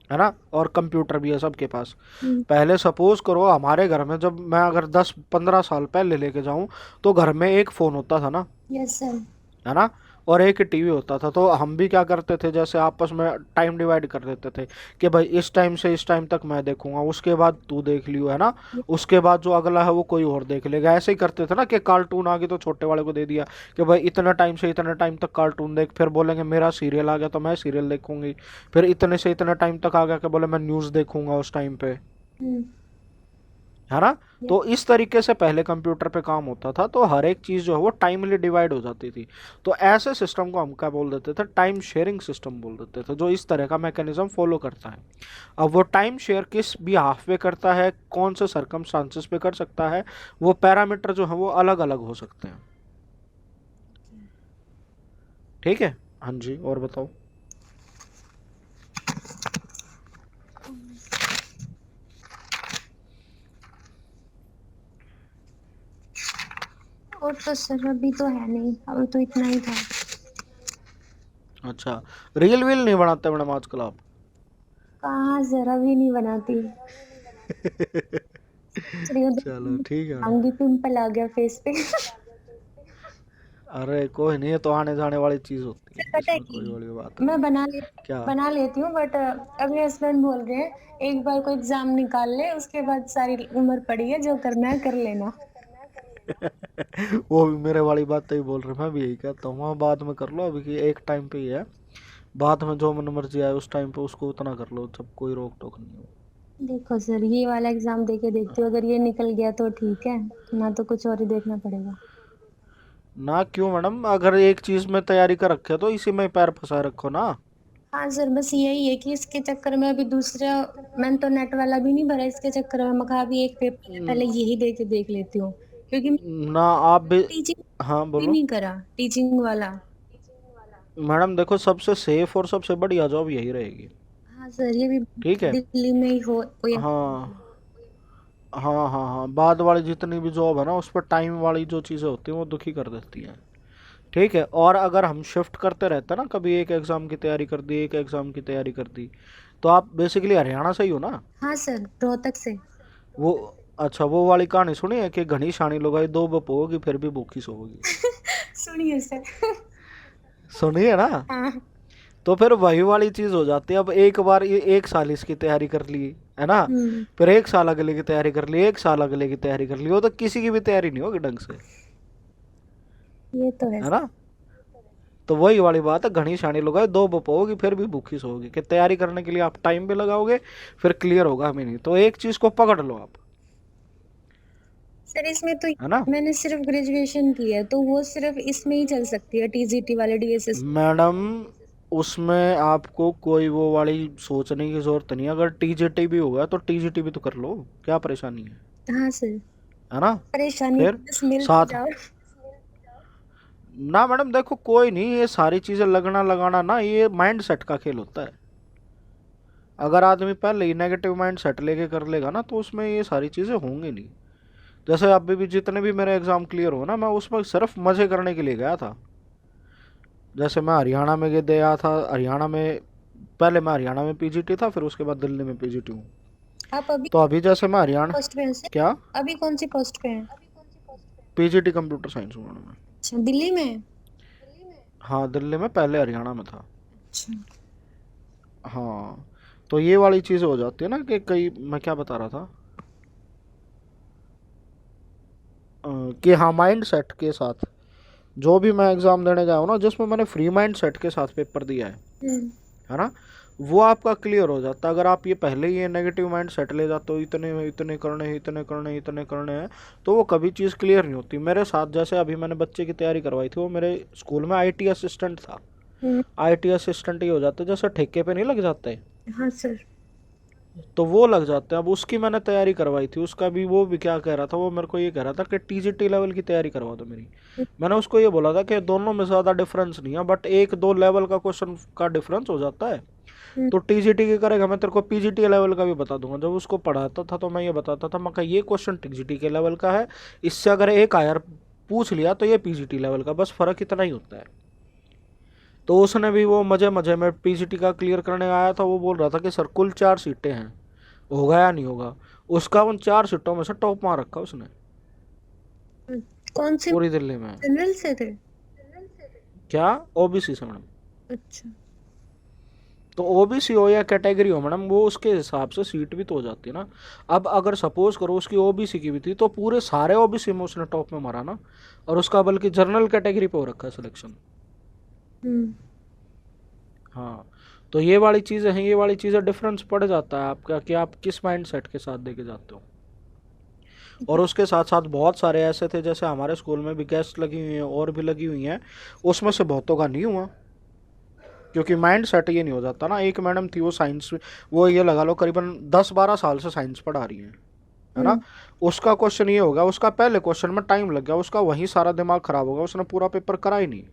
[SPEAKER 2] है ना, और कंप्यूटर भी है सबके पास। पहले सपोज करो हमारे घर में, जब मैं अगर 10-15 साल पहले लेके जाऊं, तो घर में एक फ़ोन होता था ना,
[SPEAKER 1] यस सर।
[SPEAKER 2] है ना, और एक टीवी होता था। तो हम भी क्या करते थे, जैसे आपस में टाइम डिवाइड कर देते थे कि भाई इस टाइम से इस टाइम तक मैं देखूंगा, उसके बाद तू देख लियो, है ना, उसके बाद जो अगला है वो कोई और देख लेगा। ऐसे ही करते थे ना, कि कार्टून आ गया तो छोटे वाले को दे दिया कि भाई इतने टाइम से इतने टाइम तक कार्टून देख, फिर बोलेंगे मेरा सीरियल आ गया तो मैं सीरियल देखूंगी, फिर इतने से इतने टाइम तक आ गया कि बोले मैं न्यूज़ देखूंगा उस टाइम पे, है ना। तो इस तरीके से पहले कंप्यूटर पे काम होता था, तो हर एक चीज़ जो है वो टाइमली डिवाइड हो जाती थी। तो ऐसे सिस्टम को हम क्या बोल देते थे, टाइम शेयरिंग सिस्टम बोल देते थे, जो इस तरह का मैकेनिज्म फॉलो करता है। अब वो टाइम शेयर किस भी हाफ पे करता है, कौन से सरकमस्टांसेस पे कर सकता है, वो पैरामीटर जो है वो अलग अलग हो सकते हैं। ठीक है, हाँ जी, और बताओ।
[SPEAKER 1] और तो सर अभी तो है नहीं, अभी तो इतना ही था।
[SPEAKER 2] अच्छा, रील वील नहीं बनाते मैडम आजकल आप?
[SPEAKER 1] कहाँ सर, अभी नहीं बनाती।
[SPEAKER 2] चलो ठीक है मैडम।
[SPEAKER 1] आऊंगी, पिंपल आ गया फेस पे।
[SPEAKER 2] अरे कोई नहीं, ये तो आने जाने वाली चीज होती है,
[SPEAKER 1] पता है
[SPEAKER 2] इसमें कोई
[SPEAKER 1] कि
[SPEAKER 2] बड़ी बात
[SPEAKER 1] मैं
[SPEAKER 2] नहीं। क्या?
[SPEAKER 1] बना लेती हूँ, बट अभी हस्बैंड बोल रहे हैं एक बार को एग्जाम निकाल ले, उसके बाद सारी उम्र पड़ी है, जो करना है कर लेना।
[SPEAKER 2] वो भी मेरे वाली बात तो ही बोल रहे, मैं भी यही कहता हूँ, हाँ बाद में कर लो, अभी की एक टाइम पे ही है, बाद में जो मन मर्जी आए उस टाइम पे उसको उतना कर लो, जब कोई रोक टोक नहीं हो।
[SPEAKER 1] देखो सर, ये वाला एग्जाम देके देखती हूँ, अगर ये निकल गया तो ठीक है, ना तो कुछ और ही देखना पड़ेगा।
[SPEAKER 2] ना क्यों मैडम, अगर एक चीज में तैयारी कर रखे तो इसी में पैर फंसा रखो ना।
[SPEAKER 1] हाँ सर, बस यही है कि इसके चक्कर में अभी दूसरा, मैंने तो नेट वाला भी नहीं भरा, इसके चक्कर में मैं कहा अभी एक पेपर है, पहले यही दे के देख लेती हूँ, क्योंकि
[SPEAKER 2] ना आप भी।
[SPEAKER 1] टीचिंग
[SPEAKER 2] हाँ
[SPEAKER 1] भी
[SPEAKER 2] बोलो।
[SPEAKER 1] नहीं करा, टीचिंग वाला।
[SPEAKER 2] मैडम देखो, सबसे सेफ और सबसे बढ़िया जॉब यही रहेगी।
[SPEAKER 1] हाँ सर, ये भी
[SPEAKER 2] ठीक है।
[SPEAKER 1] दिल्ली में ही हो या
[SPEAKER 2] हाँ हाँ हाँ हाँ, बाद वाली जितनी भी जॉब है ना, उस पर टाइम वाली जो चीज़ें होती हैं वो दुखी कर देती हैं। ठीक है, और अगर हम शिफ्ट करते रहते हैं ना, कभी एक एग्ज़ाम की तैयारी कर दी, एक एग्ज़ाम की तैयारी कर दी, तो आप बेसिकली हरियाणा से ही हो ना?
[SPEAKER 1] हाँ सर, रोहतक से।
[SPEAKER 2] वो, अच्छा, वो वाली कहानी सुनी है कि घनी शानी लुगाई दो बप होगी फिर भी भूखी सोओगी?
[SPEAKER 1] सुनिए सर।
[SPEAKER 2] सुनी है ना?
[SPEAKER 1] हाँ।
[SPEAKER 2] तो फिर वही वाली चीज़ हो जाती है। अब एक बार ये एक साल इसकी तैयारी कर ली, है ना,
[SPEAKER 1] हम्म।
[SPEAKER 2] फिर एक साल अगले की तैयारी कर ली, एक साल अगले की तैयारी कर ली, वो तो किसी की भी तैयारी नहीं होगी ढंग से,
[SPEAKER 1] ये तो है
[SPEAKER 2] है
[SPEAKER 1] सर।
[SPEAKER 2] ना। तो वही वाली बात है, घनी शानी लगाए दो बपोगी फिर भी भूखी सोओगी, कि तैयारी करने के लिए आप टाइम भी लगाओगे, फिर क्लियर होगा हमें नहीं। तो एक चीज़ को पकड़ लो आप,
[SPEAKER 1] सर इसमें तो
[SPEAKER 2] है ना।
[SPEAKER 1] मैंने सिर्फ ग्रेजुएशन की है, तो वो सिर्फ इसमें ही चल सकती है, टीजीटी वाले डीएसएस।
[SPEAKER 2] मैडम उसमें आपको कोई वो वाली सोचने की जरूरत नहीं है, अगर टीजीटी भी होगा तो टीजीटी भी तो कर लो, क्या परेशानी
[SPEAKER 1] हाँ सर,
[SPEAKER 2] है ना।
[SPEAKER 1] परेशानी
[SPEAKER 2] फिर
[SPEAKER 1] तो बस मिल तो
[SPEAKER 2] साथ,
[SPEAKER 1] जाओ।
[SPEAKER 2] ना मैडम देखो, कोई नहीं, ये सारी चीज़ें लगना लगाना ना, ये माइंड सेट का खेल होता है। अगर आदमी पहले ही नेगेटिव माइंड सेट लेके कर लेगा ना, तो उसमें ये सारी चीज़ें होंगी नहीं। जैसे अभी भी जितने भी मेरे एग्ज़ाम क्लियर हो ना, मैं उसमें सिर्फ मज़े करने के लिए गया था। जैसे मैं हरियाणा में गया था, हरियाणा में, पहले मैं हरियाणा में पीजीटी था, फिर उसके बाद दिल्ली में पीजीटी हूँ।
[SPEAKER 1] आप अभी
[SPEAKER 2] तो अभी जैसे मैं हरियाणा,
[SPEAKER 1] पोस्ट पे हैं सर?
[SPEAKER 2] क्या?
[SPEAKER 1] अभी कौन सी पोस्ट पे हैं?
[SPEAKER 2] पीजीटी कंप्यूटर साइंस हूँ मैडम मैं।
[SPEAKER 1] अच्छा, दिल्ली में?
[SPEAKER 2] हाँ दिल्ली में, पहले हरियाणा में था।
[SPEAKER 1] अच्छा।
[SPEAKER 2] हाँ, तो ये वाली चीज़ हो जाती है ना, कि कई, मैं क्या बता रहा था, कि हाँ माइंड सेट के साथ जो भी मैं एग्ज़ाम देने गया हूँ ना, जिसमें मैंने फ्री माइंड सेट के साथ पेपर दिया है ना, वो आपका क्लियर हो जाता है। अगर आप ये पहले ही ये नेगेटिव माइंड सेट ले जाते हो, इतने इतने करने हैं, इतने करने हैं, इतने करने हैं, तो वो कभी चीज़ क्लियर नहीं होती। मेरे साथ जैसे अभी मैंने बच्चे की तैयारी करवाई थी, वो मेरे स्कूल में आईटी असिस्टेंट था। आईटी असिस्टेंट ही हो जाते जैसे ठेके पे नहीं लग जाते,
[SPEAKER 1] हाँ सर।
[SPEAKER 2] तो वो लग जाते हैं। अब उसकी मैंने तैयारी करवाई थी, उसका भी वो भी क्या कह रहा था, वो मेरे को ये कह रहा था कि टीजीटी लेवल की तैयारी करवा दो मेरी। मैंने उसको ये बोला था कि दोनों में ज़्यादा डिफरेंस नहीं है, बट एक दो लेवल का क्वेश्चन का डिफरेंस हो जाता है।
[SPEAKER 1] हम्म,
[SPEAKER 2] तो टीजीटी की करेगा, मैं तेरे को पीजीटी लेवल का भी बता दूंगा। जब उसको पढ़ाता था तो मैं ये बताता था, मैं कहा ये क्वेश्चन टीजीटी के लेवल का है, इससे अगर एक आयर पूछ लिया तो ये पीजीटी लेवल का, बस फर्क इतना ही होता है। तो उसने भी वो मजे मजे में पीजीटी का क्लियर करने आया था, वो बोल रहा था कि सर कुल 4 सीटें हैं, होगा या नहीं होगा। उसका उन 4 सीटों में से टॉप मार रखा उसने
[SPEAKER 1] कौन सी?
[SPEAKER 2] पूरी दिल्ली में।
[SPEAKER 1] जनरल से थे?
[SPEAKER 2] क्या? ओबीसी से मैडम।
[SPEAKER 1] अच्छा।
[SPEAKER 2] तो ओबीसी हो या कैटेगरी हो मैडम, वो उसके हिसाब से सीट भी तो हो जाती है ना। अब अगर सपोज करो उसकी ओबीसी की भी थी, तो पूरे सारे ओबीसी में उसने टॉप में मारा ना, और उसका बल्कि जनरल कैटेगरी पे हो रखा है सिलेक्शन।
[SPEAKER 1] हम्म।
[SPEAKER 2] हाँ, तो ये वाली चीज़ें हैं, ये वाली चीज़ें डिफरेंस पड़ जाता है आपका कि आप किस माइंड सेट के साथ देके जाते हो। और उसके साथ साथ बहुत सारे ऐसे थे, जैसे हमारे स्कूल में भी गेस्ट लगी हुई हैं और भी लगी हुई हैं, उसमें से बहुतों का नहीं हुआ, क्योंकि माइंड सेट ये नहीं हो जाता ना। एक मैडम थी वो साइंस, वो ये लगा लो करीबन 10-12 साल से साइंस पढ़ा रही है ना।
[SPEAKER 1] हम्म।
[SPEAKER 2] उसका क्वेश्चन ये होगा, उसका पहले क्वेश्चन में टाइम लग गया, उसका वहीं सारा दिमाग खराब होगा, उसने पूरा पेपर करा ही नहीं,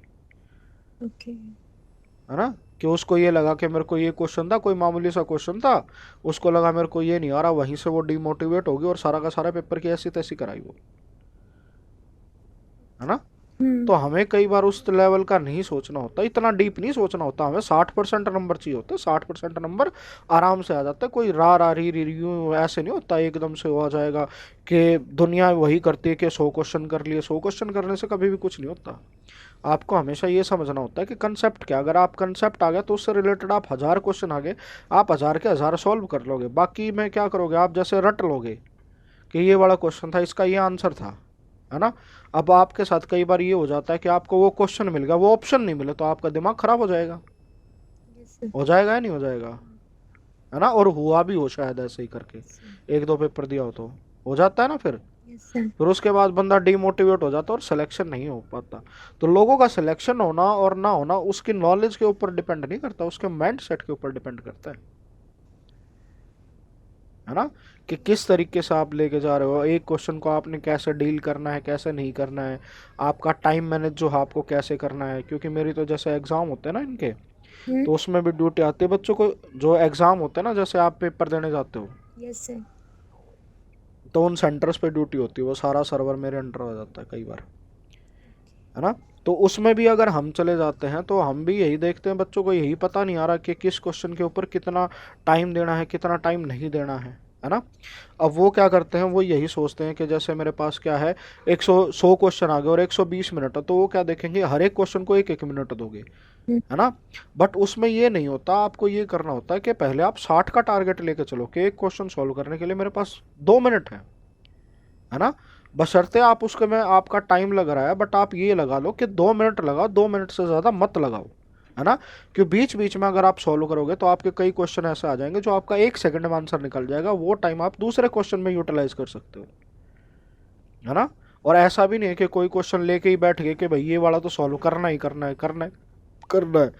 [SPEAKER 1] ओके।
[SPEAKER 2] है ना। कि उसको ये लगा कि मेरे को ये क्वेश्चन था, कोई मामूली सा क्वेश्चन था, उसको लगा मेरे को ये नहीं आ रहा, वहीं से वो डिमोटिवेट होगी और सारा का सारा पेपर की ऐसी तैसी कराई वो, है ना।
[SPEAKER 1] हम्म।
[SPEAKER 2] तो हमें कई बार उस लेवल का नहीं सोचना होता, इतना डीप नहीं सोचना होता हमें। 60% नंबर चाहिए होते, 60% नंबर आराम से आ जाता है। कोई रा रा री री यूं ऐसे नहीं होता एकदम से हो जाएगा कि दुनिया वही करती है कि 100 क्वेश्चन कर लिए। 100 क्वेश्चन करने से कभी भी कुछ नहीं होता। आपको हमेशा ये समझना होता है कि कंसेप्ट क्या, अगर आप कंसेप्ट आ गया तो उससे रिलेटेड आप 1000 क्वेश्चन आगे, आप 1000 के 1000 सॉल्व कर लोगे। बाकी में क्या करोगे आप, जैसे रट लोगे कि ये वाला क्वेश्चन था, इसका ये आंसर था, है ना। अब आपके साथ कई बार ये हो जाता है कि आपको वो क्वेश्चन मिल गया, वो ऑप्शन नहीं मिले, तो आपका दिमाग खराब हो जाएगा।
[SPEAKER 1] Yes sir.
[SPEAKER 2] हो जाएगा या नहीं हो जाएगा, है ना। और हुआ भी हो शायद ऐसे ही करके, एक दो पेपर दिया हो तो हो जाता है ना।
[SPEAKER 1] Yes sir.
[SPEAKER 2] फिर उसके बाद बंदा डिमोटिवेट हो जाता है और सिलेक्शन नहीं हो पाता। तो लोगों का सिलेक्शन होना और ना होना उसकी नॉलेज के ऊपर डिपेंड नहीं करता, उसके माइंड सेट के ऊपर डिपेंड करता है ना। कि किस तरीके से आप लेके जा रहे हो एक क्वेश्चन को, आपने कैसे डील करना है, कैसे नहीं करना है, आपका टाइम मैनेज जो है आपको कैसे करना है। क्योंकि मेरी तो जैसे एग्ज़ाम होते हैं ना इनके,
[SPEAKER 1] हम्म।
[SPEAKER 2] तो उसमें भी ड्यूटी आती है बच्चों को। जो एग्ज़ाम होते हैं ना, जैसे आप पेपर देने जाते हो,
[SPEAKER 1] यस सर।
[SPEAKER 2] तो उन सेंटर्स पे ड्यूटी होती है, वो सारा सर्वर मेरे अंडर हो जाता है कई बार, है ना। तो उसमें भी अगर हम चले जाते हैं तो हम भी यही देखते हैं, बच्चों को यही पता नहीं आ रहा कि किस क्वेश्चन के ऊपर कितना टाइम देना है, कितना टाइम नहीं देना है ना। अब वो क्या करते हैं, वो यही सोचते हैं कि जैसे मेरे पास क्या है, 100 क्वेश्चन आ गए और 120 मिनट है, तो वो क्या देखेंगे, हर एक क्वेश्चन को 1-1 मिनट दोगे,
[SPEAKER 1] हम्म।
[SPEAKER 2] है ना। बट उसमें ये नहीं होता, आपको ये करना होता है कि पहले आप 60 का टारगेट लेके चलो कि एक क्वेश्चन सॉल्व करने के लिए मेरे पास 2 मिनट है ना। बशर्ते आप उसके में आपका टाइम लग रहा है, बट आप ये लगा लो कि 2 मिनट लगाओ, 2 मिनट से ज़्यादा मत लगाओ, है ना। कि बीच बीच में अगर आप सॉल्व करोगे तो आपके कई क्वेश्चन ऐसे आ जाएंगे जो आपका 1 सेकंड में आंसर निकल जाएगा, वो टाइम आप दूसरे क्वेश्चन में यूटिलाइज कर सकते हो, है ना। और ऐसा भी नहीं है कि कोई क्वेश्चन लेके ही बैठ गए कि भाई ये वाला तो सॉल्व करना ही करना है, करना है करना है,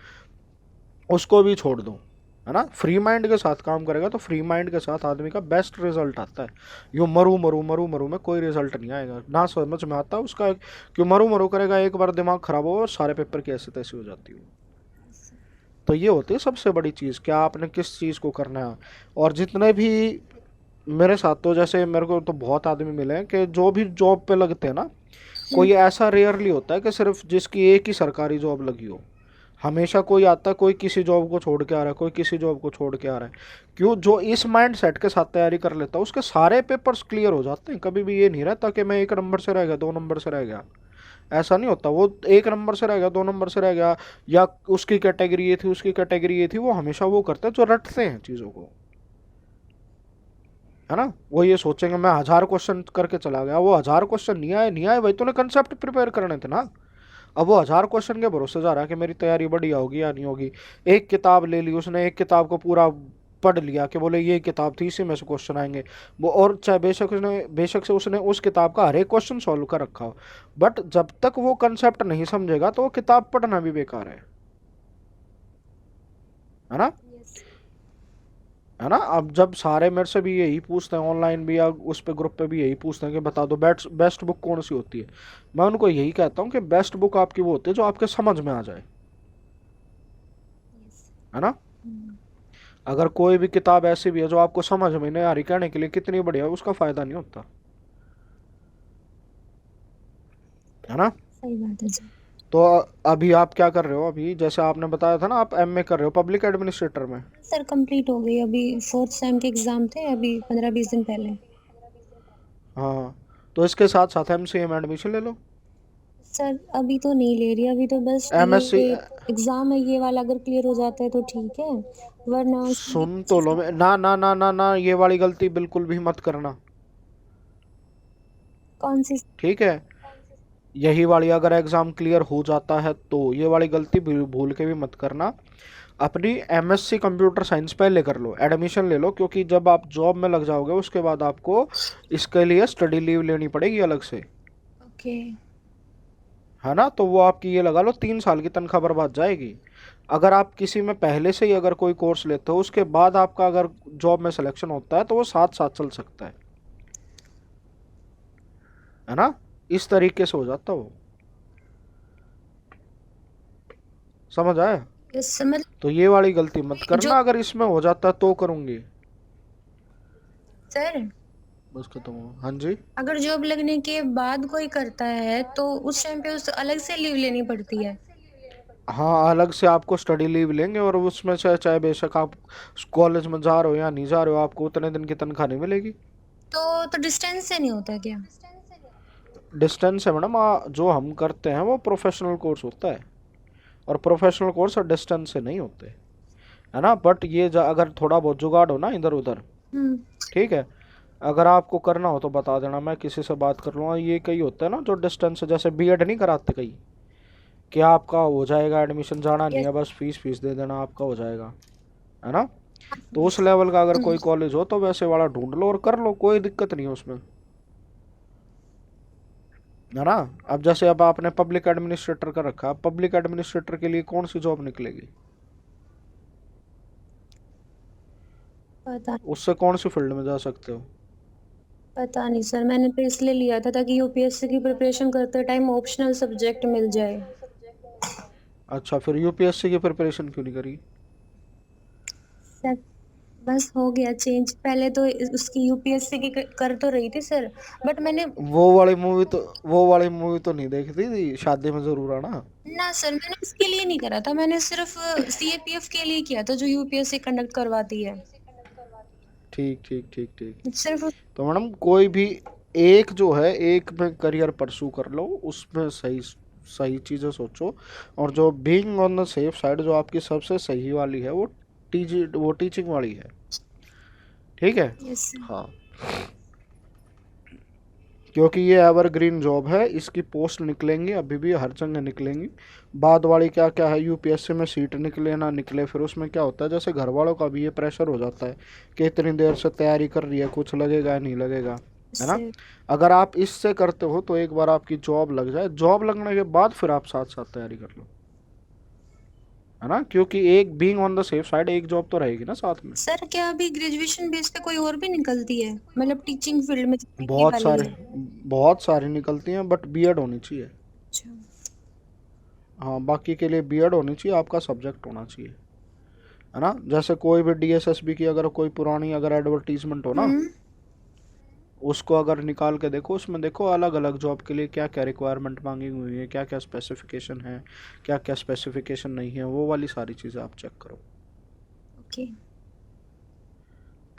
[SPEAKER 2] उसको भी छोड़ दो, है ना। फ्री माइंड के साथ काम करेगा तो फ्री माइंड के साथ आदमी का बेस्ट रिजल्ट आता है। यूँ मरू मरू मरू मरू में कोई रिजल्ट नहीं आएगा, ना समझ में आता उसका। क्यों मरू मरू करेगा, एक बार दिमाग खराब हो और सारे पेपर की ऐसे तैसी हो जाती है। तो ये होती है सबसे बड़ी चीज़, क्या आपने किस चीज़ को करना है। और जितने भी मेरे साथ, तो जैसे मेरे को तो बहुत आदमी मिले हैं कि जो भी जॉब पे लगते हैं ना, कोई ऐसा रेयरली होता है कि सिर्फ जिसकी एक ही सरकारी जॉब लगी हो। हमेशा कोई आता है, कोई किसी जॉब को छोड़ के आ रहा है, कोई किसी जॉब को छोड़ के आ रहा है। क्यों? जो इस माइंड सेट के साथ तैयारी कर लेता है उसके सारे पेपर्स क्लियर हो जाते हैं। कभी भी ये नहीं रहता कि मैं 1 नंबर से रह गया, 2 नंबर से रह गया, ऐसा नहीं होता। वो 1 नंबर से रह गया, 2 नंबर से रह गया, या उसकी कैटेगरी ये थी, उसकी कैटेगरी ये थी, वो हमेशा वो करते हैं जो रटते हैं चीज़ों को, है ना। वो ये सोचेंगे मैं 1000 क्वेश्चन करके चला गया, वो 1000 क्वेश्चन नहीं आए, नहीं आए भाई, तूने कंसेप्ट प्रिपेयर करने थे ना। अब वो 1000 क्वेश्चन के भरोसे जा रहा है कि मेरी तैयारी बढ़िया होगी या नहीं होगी। एक किताब ले ली उसने, एक किताब को पूरा पढ़ लिया कि बोले ये किताब थी, इसी में से क्वेश्चन आएंगे। वो और चाहे बेशक से उसने उस किताब का हर एक क्वेश्चन सॉल्व कर रखा हो, बट जब तक वो कंसेप्ट नहीं समझेगा तो वो किताब पढ़ना भी बेकार है ना। है ना। अब जब सारे मेरे से भी यही पूछते हैं, ऑनलाइन भी या उस पे ग्रुप पे भी यही पूछते हैं कि बता दो बेस्ट बेस्ट बुक कौन सी होती है, मैं उनको यही कहता हूँ कि बेस्ट बुक आपकी वो होती है जो आपके समझ में आ जाए, है ना। अगर कोई भी किताब ऐसी भी है जो आपको समझ में नहीं आ रही, कहने के लिए कितनी बढ़िया है, उसका फायदा नहीं होता, है ना।
[SPEAKER 1] सही बात है सर।
[SPEAKER 2] तो अभी आप क्या कर रहे हो, अभी जैसे आपने बताया था ना आप एमए कर रहे हो पब्लिक एडमिनिस्ट्रेटर में।
[SPEAKER 1] सर कंप्लीट हो गई, अभी 4th सेम के एग्जाम थे अभी 15-20 दिन पहले।
[SPEAKER 2] हाँ, तो इसके साथ साथ एमसीए में एडमिशन ले लो।
[SPEAKER 1] सर अभी तो नहीं ले रही, अभी तो बस
[SPEAKER 2] एमएससी,
[SPEAKER 1] ये एग्जाम है ये वाला, अगर क्लियर हो जाता है तो ठीक है, वरना उसमें
[SPEAKER 2] सुन तो लो, ना ना ना ना ना, ये वाली गलती बिल्कुल भी मत करना,
[SPEAKER 1] कौन सी?
[SPEAKER 2] ठीक है। यही वाली अगर एग्जाम क्लियर हो जाता है तो ये वाली गलती भूल के भी मत करना। अपनी एमएससी कंप्यूटर साइंस पहले कर लो, एडमिशन ले लो, क्योंकि जब आप जॉब में लग जाओगे उसके बाद आपको इसके लिए स्टडी लीव लेनी पड़ेगी अलग से,
[SPEAKER 1] ओके।
[SPEAKER 2] है ना। तो वो आपकी ये लगा लो 3 साल की तनख्वाह बर्बाद जाएगी। अगर आप किसी में पहले से ही अगर कोई कोर्स लेते हो उसके बाद आपका अगर जॉब में सिलेक्शन होता है तो वो 7 साल चल सकता है ना। इस तरीके से हो जाता वो, समझ आया।
[SPEAKER 1] इस समझ
[SPEAKER 2] तो ये वाली गलती मत
[SPEAKER 1] जो
[SPEAKER 2] करना, अगर इसमें हो जाता है तो करूंगी।
[SPEAKER 1] सर
[SPEAKER 2] बस खत्म हो, हाँ जी।
[SPEAKER 1] अगर जॉब लगने के बाद कोई करता है तो उस टाइम पे उस अलग से लीव लेनी पड़ती है?
[SPEAKER 2] हाँ, अलग से आपको स्टडी लीव लेंगे और उसमें से चाहे बेशक आप कॉलेज में जा रहे हो या नहीं जा रहे हो, आपको उतने दिन की तनख्वाह नहीं मिलेगी।
[SPEAKER 1] तो डिस्टेंस से नहीं होता क्या?
[SPEAKER 2] डिस्टेंस है मैडम, जो हम करते हैं वो प्रोफेशनल कोर्स होता है, और प्रोफेशनल कोर्स और डिस्टेंस से नहीं होते, है ना। बट ये अगर थोड़ा बहुत जुगाड़ हो ना इधर उधर,
[SPEAKER 1] हम्म।
[SPEAKER 2] ठीक है, अगर आपको करना हो तो बता देना, मैं किसी से बात कर लूँगा। ये कई होता है ना जो डिस्टेंस से, जैसे बीएड नहीं कराते कई, कि आपका हो जाएगा एडमिशन, जाना नहीं
[SPEAKER 1] यस।
[SPEAKER 2] है बस फीस फीस दे देना आपका हो जाएगा, है ना। तो उस लेवल का अगर कोई कॉलेज हो तो वैसे वाला ढूंढ लो और कर लो, कोई दिक्कत नहीं है उसमें, है ना। अब जैसे अब आपने पब्लिक एडमिनिस्ट्रेटर का रखा, अब पब्लिक एडमिनिस्ट्रेटर के लिए कौन सी जॉब निकलेगी,
[SPEAKER 1] पता
[SPEAKER 2] उससे कौन सी फील्ड में जा सकते हो।
[SPEAKER 1] पता नहीं सर, मैंने तो इसलिए लिया था ताकि यूपीएससी की प्रिपरेशन करते टाइम ऑप्शनल सब्जेक्ट मिल जाए।
[SPEAKER 2] अच्छा, फिर यूपीएससी की प्रिपरेशन क्यों नहीं करी।
[SPEAKER 1] सर बस हो गया चेंज, पहले तो उसकी यूपीएससी की कर तो रही थी सर, बट मैंने
[SPEAKER 2] वो वाली मूवी तो नहीं देखी थी शादी में जरूर आना।
[SPEAKER 1] ना सर, मैंने उसके लिए नहीं करा था, मैंने सिर्फ सीएपीएफ के लिए किया था जो यूपीएससी कंडक्ट करवाती है,
[SPEAKER 2] ठीक ठीक ठीक ठीक।
[SPEAKER 1] सिर्फ।
[SPEAKER 2] तो मैडम कोई भी एक जो है, एक में करियर परसू कर लो, उसमें सही सही चीज़ें सोचो, और जो being on the safe side जो आपकी सबसे सही वाली है वो टीचिंग वाली है, ठीक है।
[SPEAKER 1] Yes sir.
[SPEAKER 2] हाँ, क्योंकि ये एवरग्रीन जॉब है, इसकी पोस्ट निकलेंगी अभी भी हर जगह निकलेंगी। बाद वाली क्या क्या है, यूपीएससी में सीट निकले ना निकले, फिर उसमें क्या होता है, जैसे घर वालों का भी ये प्रेशर हो जाता है कि इतनी देर से तैयारी कर रही है, कुछ लगेगा नहीं लगेगा, है ना।
[SPEAKER 1] सर
[SPEAKER 2] अगर आप इससे करते हो तो एक बार आपकी जॉब लग जाए, जॉब लगने के बाद फिर आप साथ साथ तैयारी कर लो, है ना, क्योंकि एक being on the safe side एक जॉब तो रहेगी ना साथ में।
[SPEAKER 1] सर क्या अभी ग्रेजुएशन बेस पे कोई और भी निकलती है, मतलब टीचिंग फील्ड में जितनी ये
[SPEAKER 2] बहुत
[SPEAKER 1] वाली
[SPEAKER 2] सारे,
[SPEAKER 1] है?
[SPEAKER 2] बहुत सारी निकलती हैं, बट बीएड होनी चाहिए।
[SPEAKER 1] अच्छा।
[SPEAKER 2] हाँ, बाकी के लिए बीएड होनी चाहिए, आपका सब्जेक्ट होना चाहिए, है ना। जैसे कोई भी डीएसएसबी की अगर कोई पुरानी अगर एडवर्टीजमेंट हो ना,
[SPEAKER 1] हम्म।
[SPEAKER 2] उसको अगर निकाल के देखो, उसमें देखो अलग अलग जॉब के लिए क्या क्या रिक्वायरमेंट मांगी हुई है, क्या क्या स्पेसिफिकेशन है, क्या क्या स्पेसिफिकेशन नहीं है, वो वाली सारी चीज़ें आप चेक करो।
[SPEAKER 1] ओके।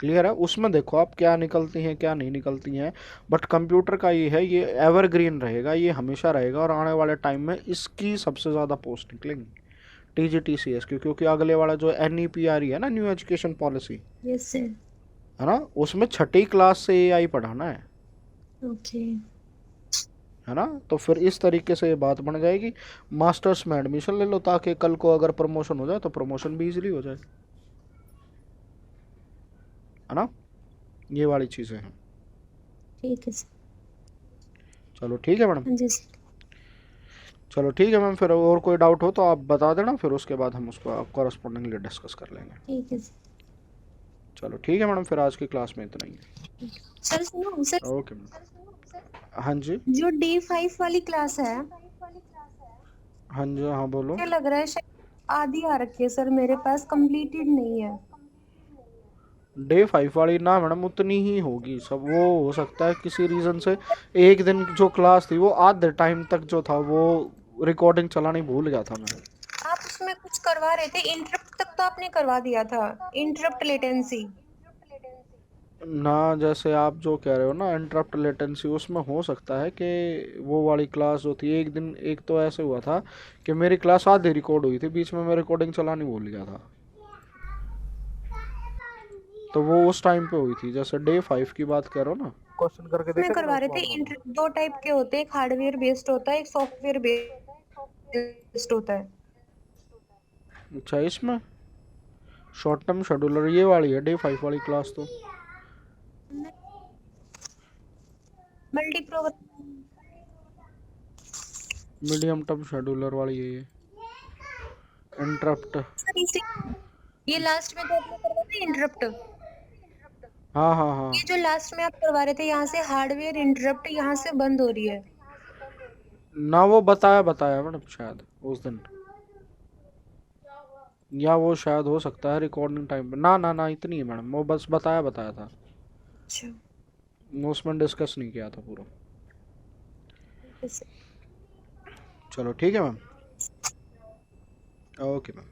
[SPEAKER 2] क्लियर है, उसमें देखो आप क्या निकलती हैं क्या नहीं निकलती हैं। बट कंप्यूटर का ये है, ये एवरग्रीन रहेगा, ये हमेशा रहेगा, और आने वाले टाइम में इसकी सबसे ज़्यादा पोस्ट निकलेंगी टीजीटीसीएस की, क्योंकि अगले वाला जो एनईपीआर है ना, new education policy,
[SPEAKER 1] yes sir.
[SPEAKER 2] है ना, उसमें 6ठी क्लास से एआई पढ़ाना
[SPEAKER 1] ओके।
[SPEAKER 2] है ना। तो फिर इस तरीके से ये बात बन जाएगी, मास्टर्स में एडमिशन ले लो ताकि कल को अगर प्रमोशन हो जाए तो प्रमोशन भी इजीली हो जाए, है ना। ये वाली चीज़ें हैं।
[SPEAKER 1] ठीक है सर।
[SPEAKER 2] चलो ठीक है मैडम।
[SPEAKER 1] हाँ जी सर।
[SPEAKER 2] चलो ठीक है मैम, फिर और कोई डाउट हो तो आप बता देना, फिर उसके बाद हम उसको कॉरस्पॉन्डिंगली डिस्कस कर लेंगे।
[SPEAKER 1] ठीक है सर।
[SPEAKER 2] चलो। चलो ठीक है मैडम, फिर आज की क्लास में इतना ही है।
[SPEAKER 1] सर सुनो सर,
[SPEAKER 2] ओके मैम। हाँ जी।
[SPEAKER 1] जो D5 वाली क्लास है,
[SPEAKER 2] हाँ जी, हाँ बोलो।
[SPEAKER 1] क्या लग रहा है शायद आधी आ रखी है सर, मेरे पास कंप्लीटेड नहीं है।
[SPEAKER 2] डे 5 वाली ना मैडम उतनी ही होगी सब, वो हो सकता है किसी रीज़न से एक दिन जो क्लास थी वो आधे टाइम तक जो था वो रिकॉर्डिंग चलानी भूल गया था मैं।
[SPEAKER 1] आप उसमें कुछ करवा रहे थे, इंटरप्ट तक तो आपने करवा दिया था, इंटरप्ट लेटेंसी।
[SPEAKER 2] ना जैसे आप जो कह रहे हो ना इंटरप्ट लेटेंसी, उसमें हो सकता है कि वो वाली क्लास जो थी एक दिन, एक तो ऐसे हुआ था कि मेरी क्लास आधी रिकॉर्ड हुई थी, बीच में मैं रिकॉर्डिंग चलानी भूल गया था, तो वो उस टाइम पे हुई थी। जैसे डे 5 की बात कर रहे हो ना, क्वेश्चन करके
[SPEAKER 1] उसमें
[SPEAKER 2] देखेंगे मैं
[SPEAKER 1] करवा
[SPEAKER 2] उस
[SPEAKER 1] रहे थे
[SPEAKER 2] बात वाला।
[SPEAKER 1] दो टाइप के होते हैं, एक हार्डवेयर बेस्ड होता है, एक सॉफ्टवेयर बेस्ड होता है।
[SPEAKER 2] अच्छा, इसमें शॉर्ट टर्म शेड्यूलर ये वाली है डे 5 वाली क्लास तो।
[SPEAKER 1] Multi programme
[SPEAKER 2] medium term scheduler वाली है ये, इंटरप्ट।
[SPEAKER 1] ये लास्ट में जो आपने करवा था इंटरप्ट,
[SPEAKER 2] हाँ हाँ हाँ।
[SPEAKER 1] ये जो लास्ट में आप करवा रहे थे, यहाँ से हार्डवेयर इंटरप्ट यहाँ से बंद हो रही है।
[SPEAKER 2] ना वो बताया बताया मैडम शायद उस दिन, या वो शायद हो सकता है रिकॉर्डिंग टाइम पे। ना ना ना इतनी है मैडम, वो बस बताया बताया था,
[SPEAKER 1] अच्छा,
[SPEAKER 2] उसमें डिस्कस नहीं किया था पूरा।
[SPEAKER 1] ठीक है सर।
[SPEAKER 2] चलो ठीक है मैम। Okay ma'am.